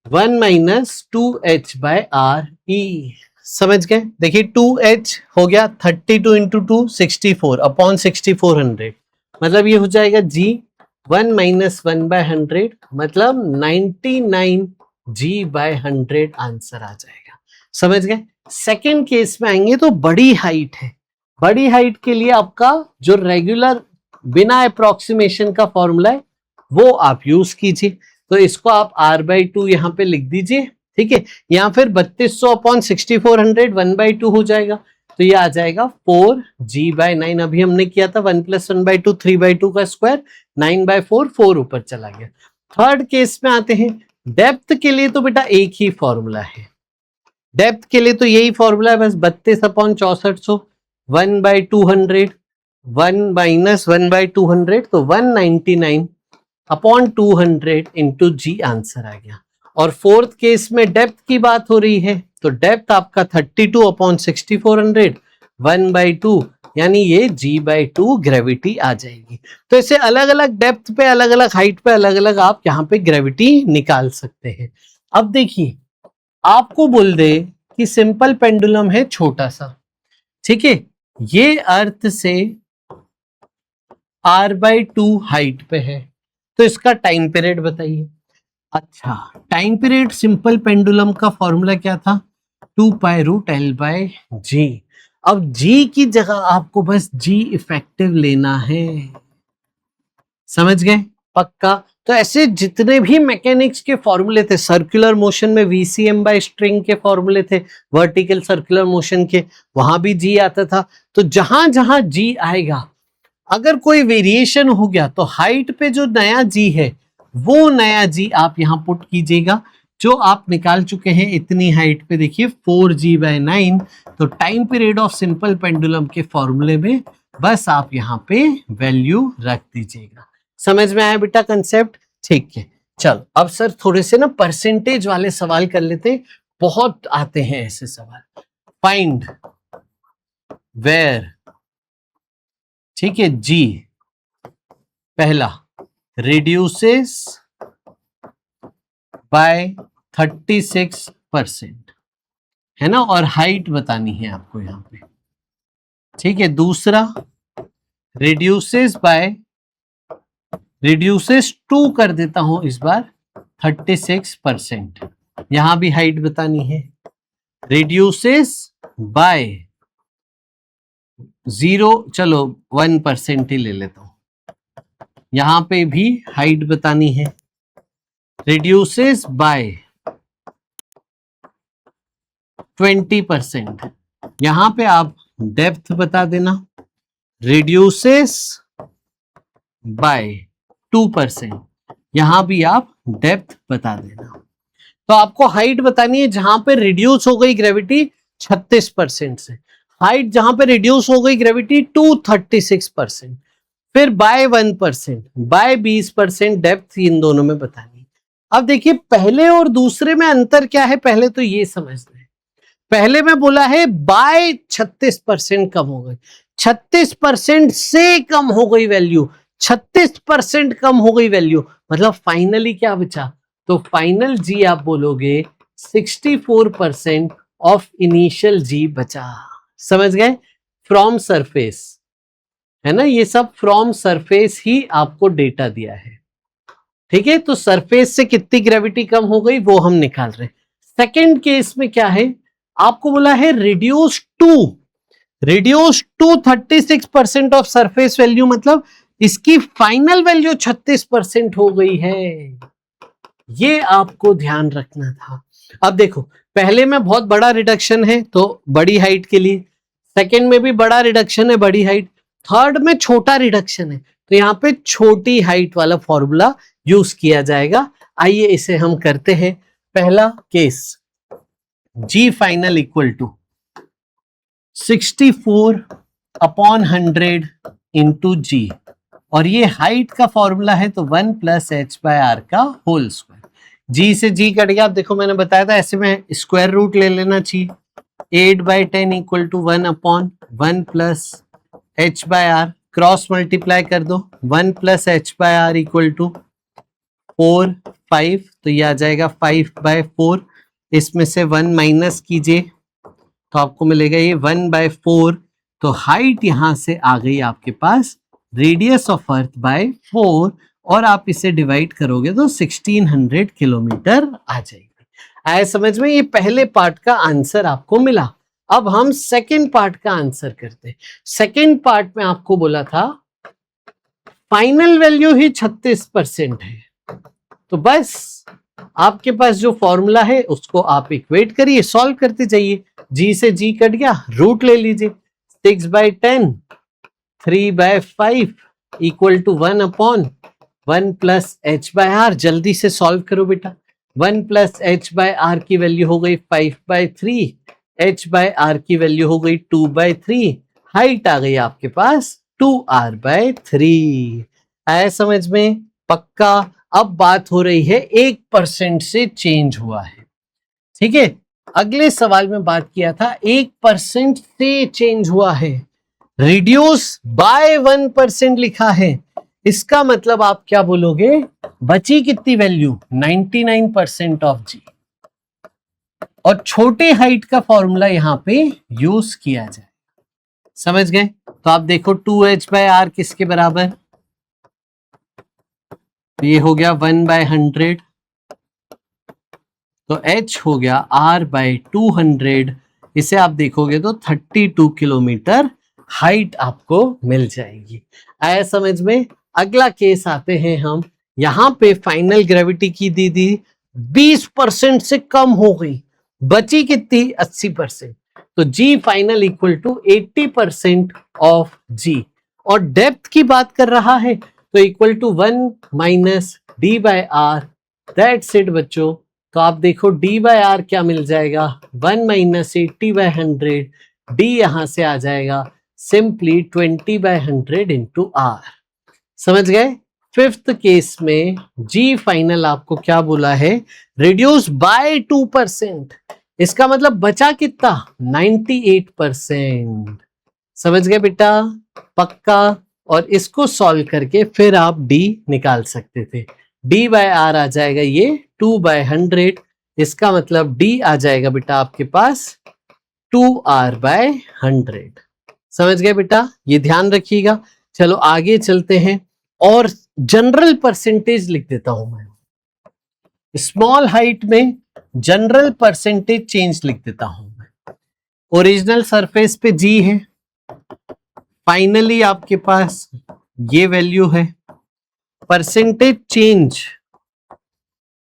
1 - 2h/r/e। समझ गए? देखिए 2h हो गया 32 × 2 64 अपॉन 6400, मतलब ये हो जाएगा g 1 - 1/100, मतलब 99 g/100 आंसर आ जाएगा। समझ गए? सेकेंड केस में आएंगे तो बड़ी हाइट है, बड़ी हाइट के लिए आपका जो रेगुलर बिना अप्रोक्सीमेशन का फॉर्मूला है वो आप यूज कीजिए। तो इसको आप r/2 यहाँ पे लिख दीजिए, ठीक है। यहाँ फिर 3200 अपॉन 6400 1/2 हो जाएगा, तो ये आ जाएगा 4g/9। अभी हमने किया था 1 + 1/2 3/2 का स्क्वायर, 9/4 4 ऊपर चला गया। थर्ड केस में आते हैं, डेप्थ के लिए तो बेटा एक ही फॉर्मूला है, डेप्थ के लिए तो यही फॉर्मूला है बस, 32 अपॉन 6400 1/200 1 - 1/200, तो 199 अपॉन 200 इंटू जी आंसर आ गया। और फोर्थ केस में डेप्थ की बात हो रही है, तो डेप्थ आपका 32 अपॉन 6400 1/2, यानी ये g/2 ग्रेविटी आ जाएगी। तो ऐसे अलग अलग डेप्थ पे, अलग अलग हाइट पे, अलग अलग आप यहाँ पे ग्रेविटी निकाल सकते हैं। अब देखिए आपको बोल दे कि सिंपल पेंडुलम है छोटा सा, ठीक है, ये अर्थ से r/2 हाइट पे है, तो इसका टाइम पीरियड बताइए। अच्छा, टाइम पीरियड सिंपल पेंडुलम का फॉर्मूला क्या था? 2π√L/g। अब g की जगह आपको बस g इफेक्टिव लेना है, समझ गए? पक्का? तो ऐसे जितने भी मैकेनिक्स के फॉर्मूले थे, सर्कुलर मोशन में VCM/स्ट्रिंग के फॉर्मूले थे, वर्टिकल सर्कुलर मोशन के, वहां भी जी आता था। तो जहां जहां जी आएगा, अगर कोई वेरिएशन हो गया तो हाइट पे जो नया जी है वो नया जी आप यहां पुट कीजिएगा, जो आप निकाल चुके हैं इतनी हाइट पे। देखिए 4g/9, तो time period of simple pendulum के फॉर्मूले में बस आप यहाँ पे वैल्यू रख दीजिएगा। समझ में आया बेटा कंसेप्ट? ठीक है, चलो अब सर थोड़े से ना परसेंटेज वाले सवाल कर लेते, बहुत आते हैं ऐसे सवाल। फाइंड वेयर, ठीक है जी, पहला रिड्यूसेस बाय 36%, है ना, और हाइट बतानी है आपको यहाँ पे, ठीक है। दूसरा रिड्यूसेस 2 कर देता हूं इस बार 36%, यहां भी हाइट बतानी है। रिड्यूसेस बाय 0, चलो 1% ही ले लेता हूं, यहां पे भी हाइट बतानी है। रिड्यूसेस बाय 20%, यहां पे आप डेप्थ बता देना। रिड्यूसेस बाय 2%, यहां भी आप डेप्थ बता देना। तो आपको हाइट बतानी है जहां पे रिड्यूस हो गई ग्रेविटी 36% से, हाइट जहां पे रिड्यूस हो गई ग्रेविटी 236%। फिर बाय 1%, बाय 20% डेप्थ इन दोनों में बतानी। अब देखिए पहले और दूसरे में अंतर क्या है, पहले तो ये समझना है। पहले में बोला है बाय 36% कम हो गई, 36% से कम हो गई वैल्यू, 36% कम हो गई वैल्यू, मतलब फाइनली क्या बचा, तो फाइनल जी आप बोलोगे 64% ऑफ इनिशियल जी बचा। समझ गए? फ्रॉम सरफेस है ना, ये सब फ्रॉम सरफेस ही आपको डेटा दिया है। ठीक है, तो सरफेस से कितनी ग्रेविटी कम हो गई वो हम निकाल रहे हैं। सेकेंड केस में क्या है, आपको बोला है reduce to 36% of surface value, मतलब इसकी फाइनल वैल्यू 36% हो गई है। ये आपको ध्यान रखना था। अब देखो पहले में बहुत बड़ा रिडक्शन है तो बड़ी हाइट के लिए, सेकेंड में भी बड़ा रिडक्शन है बड़ी हाइट, थर्ड में छोटा रिडक्शन है तो यहां पे छोटी हाइट वाला फॉर्मूला यूज किया जाएगा। आइए इसे हम करते हैं। पहला case, G final equal to 64/100 into G, और ये हाइट का फॉर्मूला है तो 1 + h/r का होल स्क्वायर। जी से जी कट गया। आप देखो मैंने बताया था ऐसे में स्क्वायर रूट ले लेना चाहिए। 8/10 equal to 1/1 + h/r, cross multiply कर दो, 1 + h/r इक्वल टू 4 5, तो ये आ जाएगा 5/4। इसमें से 1 माइनस कीजिए तो आपको मिलेगा ये 1/4। तो हाइट यहां से आ गई आपके पास रेडियस ऑफ अर्थ बाय 4, और आप इसे डिवाइड करोगे तो 1600 किलोमीटर आ जाएगी। आया समझ में? ये पहले पार्ट का आंसर आपको मिला। अब हम सेकेंड पार्ट का आंसर करते हैं। सेकेंड पार्ट में आपको बोला था फाइनल वैल्यू ही 36% है, तो बस आपके पास जो फॉर्मूला है उसको आप इक्वेट करिए, सॉल्व करते जाइए। जी से जी कट गया, रूट ले लीजिए। 6/10 3/5 इक्वल टू 1/1 + h/r। जल्दी से सॉल्व करो बेटा। 1 + h/r की वैल्यू हो गई 5/3, h/r की वैल्यू हो गई 2/3, हाइट आ गई आपके पास 2r/3। आया समझ में? पक्का। अब बात हो रही है 1% से चेंज हुआ है। ठीक है, अगले सवाल में बात किया था 1% से चेंज हुआ है, रिड्यूस बाय 1% लिखा है। इसका मतलब आप क्या बोलोगे, बची कितनी वैल्यू, 99% ऑफ जी, और छोटे हाइट का फॉर्मूला यहां पे यूज किया जाए। समझ गए? तो आप देखो 2h/r किसके बराबर, ये हो गया 1/100, तो h हो गया r/200। इसे आप देखोगे तो 32 किलोमीटर हाइट आपको मिल जाएगी। आया समझ में? अगला केस आते हैं हम। यहां पे फाइनल ग्रेविटी की दी 20% से कम हो गई, बची कितनी, 80%, तो जी फाइनल इक्वल टू 80% ऑफ जी, और डेप्थ की बात कर रहा है तो equal to 1 - d/r। That's it बच्चों। तो आप देखो d/r क्या मिल जाएगा, 1 - 80/100, d यहां से आ जाएगा सिंपली 20/100 इंटू r। समझ गए? फिफ्थ केस में जी फाइनल आपको क्या बोला है, रिड्यूस बाय 2%। इसका मतलब बचा कितना, 98%। समझ गए बेटा? पक्का। और इसको सॉल्व करके फिर आप d निकाल सकते थे। d/r आ जाएगा ये 2/100। इसका मतलब d आ जाएगा बेटा आपके पास 2r/100। समझ गए बेटा? ये ध्यान रखिएगा। चलो आगे चलते हैं, और जनरल परसेंटेज लिख देता हूं मैं। स्मॉल हाइट में जनरल परसेंटेज चेंज लिख देता हूं मैं। ओरिजिनल सरफेस पे जी है, फाइनली आपके पास ये वैल्यू है। परसेंटेज चेंज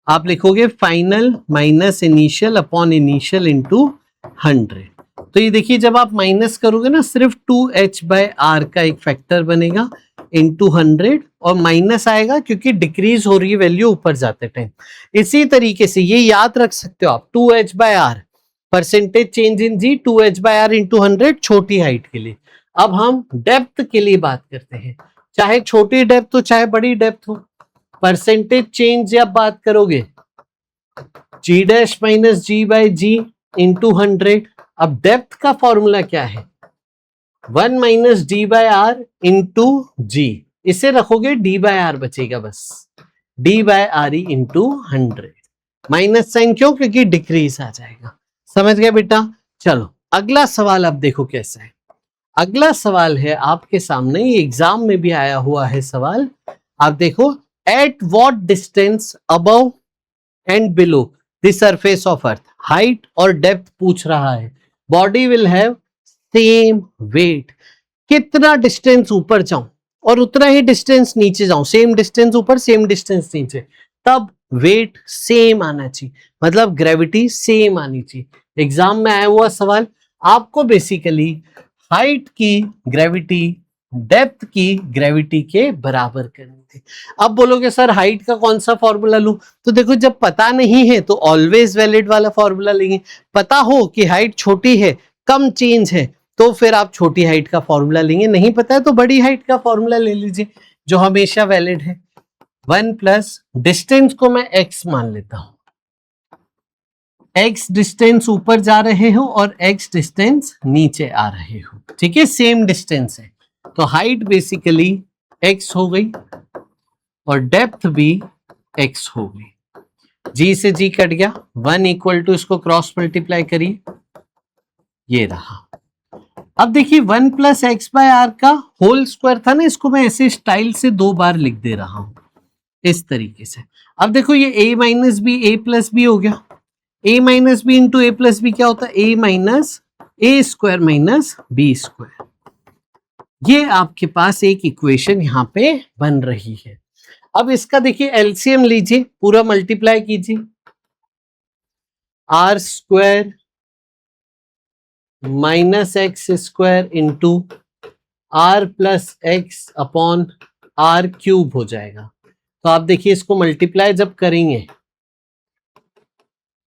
आप लिखोगे final minus initial upon initial into 100। तो ये देखिए जब आप माइनस करोगे ना, सिर्फ 2h/r का एक फैक्टर बनेगा इंटू 100, और माइनस आएगा क्योंकि डिक्रीज हो रही है वैल्यू ऊपर जाते टाइम। इसी तरीके से ये याद रख सकते हो आप, 2h/r percentage change in G, 2h/r into 100 छोटी हाइट के लिए। अब हम डेप्थ के लिए बात करते हैं। चाहे छोटी डेप्थ हो चाहे बड़ी डेप्थ हो। परसेंटेज चेंज जब बात करोगे G dash minus G by G into 100। अब डेप्थ का फॉर्मूला क्या है, 1 minus D by R into G, इसे रखोगे डी बाई आर बचेगा बस, D by R E into 100। Minus sign क्यों, क्योंकि डिक्रीज आ जाएगा। समझ गए बेटा। चलो अगला सवाल अब देखो कैसा है। अगला सवाल है आपके सामने, ये एग्जाम में भी आया हुआ है सवाल। आप देखो, at what distance above and below the surface of earth, height और डेप्थ पूछ रहा है, body will have same weight. कितना डिस्टेंस ऊपर जाऊं और उतना ही डिस्टेंस नीचे जाऊं, सेम डिस्टेंस ऊपर सेम डिस्टेंस नीचे, तब वेट सेम आना चाहिए, मतलब ग्रेविटी सेम आनी चाहिए। एग्जाम में आया हुआ सवाल, आपको बेसिकली हाइट की ग्रेविटी डेप्थ की ग्रेविटी के बराबर करनी थी। अब बोलोगे सर हाइट का कौन सा फॉर्मूला लूं, तो देखो जब पता नहीं है तो ऑलवेज वैलिड वाला फॉर्मूला लेंगे। पता हो कि हाइट छोटी है, कम चेंज है, तो फिर आप छोटी हाइट का फॉर्मूला लेंगे। नहीं पता है तो बड़ी हाइट का फॉर्मूला ले लीजिए जो हमेशा वैलिड है। 1 प्लस डिस्टेंस को मैं x मान लेता हूं, x डिस्टेंस ऊपर जा रहे हो और x डिस्टेंस नीचे आ रहे हो, ठीक है, सेम डिस्टेंस है, तो हाइट बेसिकली x हो गई और डेप्थ भी x हो गई। g से g कट गया, 1 इक्वल टू, इसको क्रॉस मल्टीप्लाई करिए, ये रहा। अब देखिए 1 प्लस एक्स बाय आर का होल स्क्वायर था ना, इसको मैं ऐसे स्टाइल से 2 बार लिख दे रहा हूं इस तरीके से। अब देखो ये a minus B A plus B हो गया, a minus B into A plus B क्या होता है, a minus A square minus B square. ये आपके पास एक इक्वेशन यहां पे बन रही है। अब इसका देखिए एलसीएम लीजिए, पूरा मल्टीप्लाई कीजिए, R square minus X square into R plus X upon R cube हो जाएगा। तो आप देखिए इसको मल्टीप्लाई जब करेंगे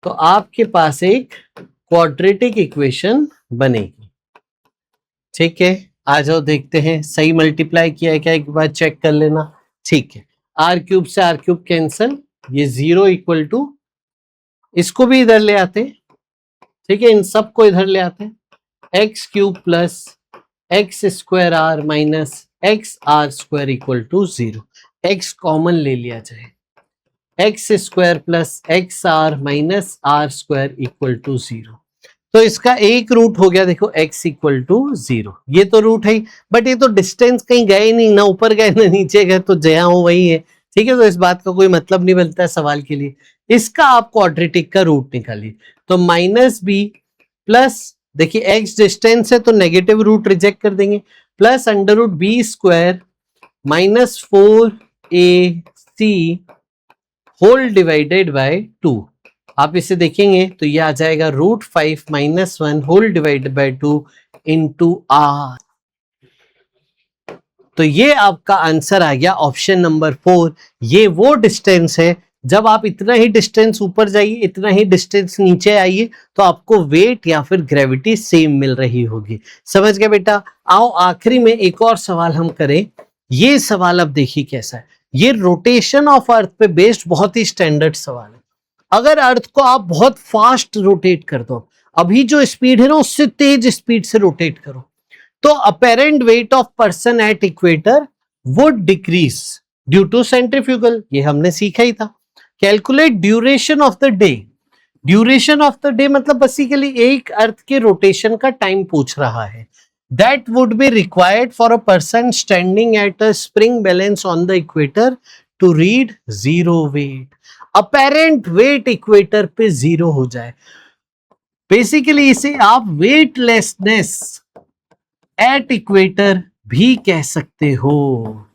तो आपके पास एक क्वाड्रेटिक इक्वेशन बनेगी। ठीक है, आ जाओ देखते हैं सही मल्टीप्लाई किया है क्या, एक बार चेक कर लेना। ठीक है, आर क्यूब से आर क्यूब कैंसल, ये 0 इक्वल टू, इसको भी इधर ले आते, ठीक है, इन सबको इधर ले आते हैं, X cube plus X square R minus X R square equal to 0। X common ले लिया जाए, X square plus X R minus R square equal to 0। तो इसका एक रूट हो गया, देखो x इक्वल टू 0, ये तो रूट है, बट ये तो डिस्टेंस कहीं गए नहीं, ना ऊपर गए ना नीचे गए, तो जया हो वही है। ठीक है, तो इस बात का कोई मतलब नहीं बनता है सवाल के लिए। इसका आप क्वाड्रेटिक का रूट निकालिए, तो माइनस बी प्लस, देखिए x डिस्टेंस है तो नेगेटिव रूट रिजेक्ट कर देंगे, plus under root B square minus 4ac whole divided by 2। आप इसे देखेंगे तो ये आ जाएगा √5 minus 1 whole divided by 2 into R. तो ये आपका आंसर आ गया ऑप्शन नंबर 4। ये वो डिस्टेंस है, जब आप इतना ही डिस्टेंस ऊपर जाइए इतना ही डिस्टेंस नीचे आइए तो आपको वेट या फिर ग्रेविटी सेम मिल रही होगी। समझ गए बेटा। आओ आखिरी में एक और सवाल हम करें। ये सवाल अब देखिए कैसा है, ये रोटेशन ऑफ अर्थ पे बेस्ड बहुत ही स्टैंडर्ड सवाल है। अगर अर्थ को आप बहुत फास्ट रोटेट कर दो, अभी जो स्पीड है ना उससे तेज स्पीड से रोटेट करो, तो apparent weight of person at equator would decrease due to centrifugal, ये हमने सीखा ही था। Calculate duration of the day, duration of the day मतलब बेसिकली एक अर्थ के रोटेशन का टाइम पूछ रहा है। That would be required for a person standing at a spring balance on the equator to read 0 weight. Apparent weight equator पे 0 हो जाए, बेसिकली इसे आप वेटलेसनेस एट इक्वेटर भी कह सकते हो।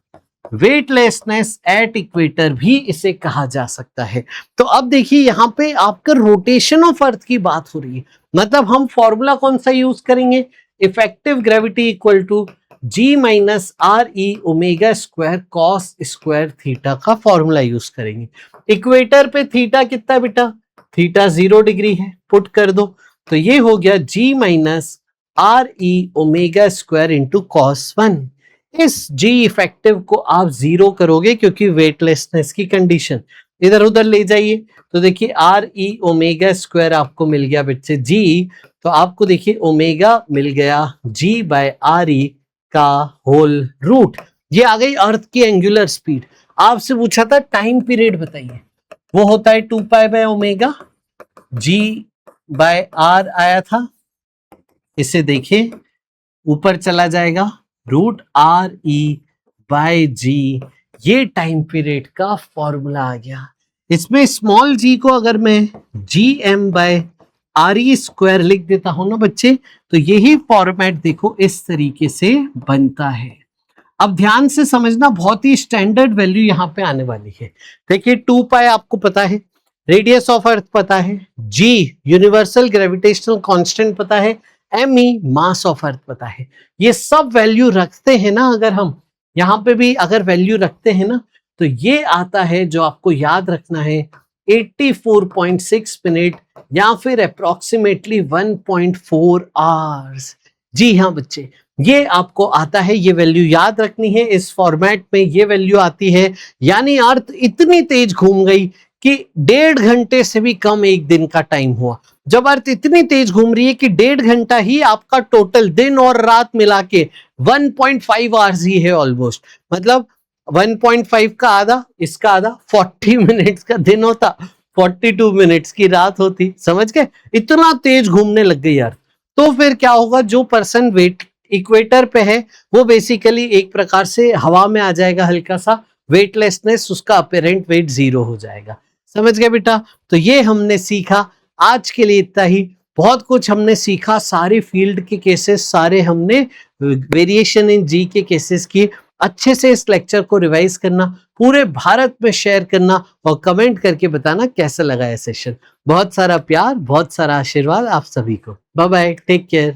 वेटलेसनेस एट इक्वेटर भी इसे कहा जा सकता है। तो अब देखिए यहाँ पे आपका रोटेशन ऑफ अर्थ की बात हो रही है, मतलब हम फॉर्मूला कौन सा यूज करेंगे, effective gravity equal to G minus R E omega square cos square theta का फॉर्मूला यूज करेंगे। इक्वेटर पे थीटा कितना बेटा, थीटा 0 डिग्री है, पुट कर दो, तो ये हो गया G minus R E omega square into cos 1। इस जी इफेक्टिव को आप जीरो करोगे क्योंकि वेटलेसनेस की कंडीशन, इधर उधर ले जाइए तो देखिए आर ई ओमेगा स्क्वायर आपको मिल गया बच्चे जी, तो आपको देखिए ओमेगा मिल गया जी बाय आर ई का होल रूट। ये आ गई अर्थ की एंगुलर स्पीड। आपसे पूछा था टाइम पीरियड बताइए, वो होता है 2 pi by omega, G by R आया था, इसे देखिए ऊपर चला जाएगा root R E by G, ये टाइम पीरियड का फॉर्मूला आ गया। इसमें स्मॉल जी को अगर मैं G M by R E square लिख देता हूं ना बच्चे, तो यही फॉर्मेट देखो इस तरीके से बनता है। अब ध्यान से समझना, बहुत ही स्टैंडर्ड वैल्यू यहां पे आने वाली है। देखिए 2 पाई आपको पता है, रेडियस ऑफ अर्थ पता है, जी यूनिवर्सल ग्रेविटेशनल कांस्टेंट पता है, M E mass of earth पता है। ये सब वैल्यू रखते हैं ना, अगर हम यहाँ पे भी अगर वैल्यू रखते हैं ना, तो ये आता है जो आपको याद रखना है 84.6 मिनट या फिर अप्रोक्सीमेटली 1.4 आवर्स। जी हाँ बच्चे, ये आपको आता है, ये वैल्यू याद रखनी है। इस फॉर्मेट में ये वैल्यू आती है, यानी अर्थ इतनी तेज घूम गई कि 1.5 घंटे से भी कम एक दिन का टाइम हुआ। जब अर्थ इतनी तेज घूम रही है कि 1.5 घंटा ही आपका टोटल दिन और रात मिला के 1.5 आवर्स ही है ऑलमोस्ट, मतलब 1.5 का आधा, इसका आधा, 40 मिनट्स का दिन होता, 42 मिनट्स की रात होती। समझ गए, इतना तेज घूमने लग गई यार। तो फिर क्या होगा, जो पर्सन वेट इक्वेटर पे है वो बेसिकली एक प्रकार से हवा में आ जाएगा, हल्का सा वेटलेसनेस, उसका अपेरेंट वेट 0 हो जाएगा। समझ गए बेटा, तो ये हमने सीखा। आज के लिए इतना ही, बहुत कुछ हमने सीखा, सारे फील्ड के केसेस, सारे हमने वेरिएशन इन जी के केसेस किए। अच्छे से इस लेक्चर को रिवाइज करना, पूरे भारत में शेयर करना और कमेंट करके बताना कैसा लगा ये सेशन। बहुत सारा प्यार, बहुत सारा आशीर्वाद आप सभी को। Bye bye, take care.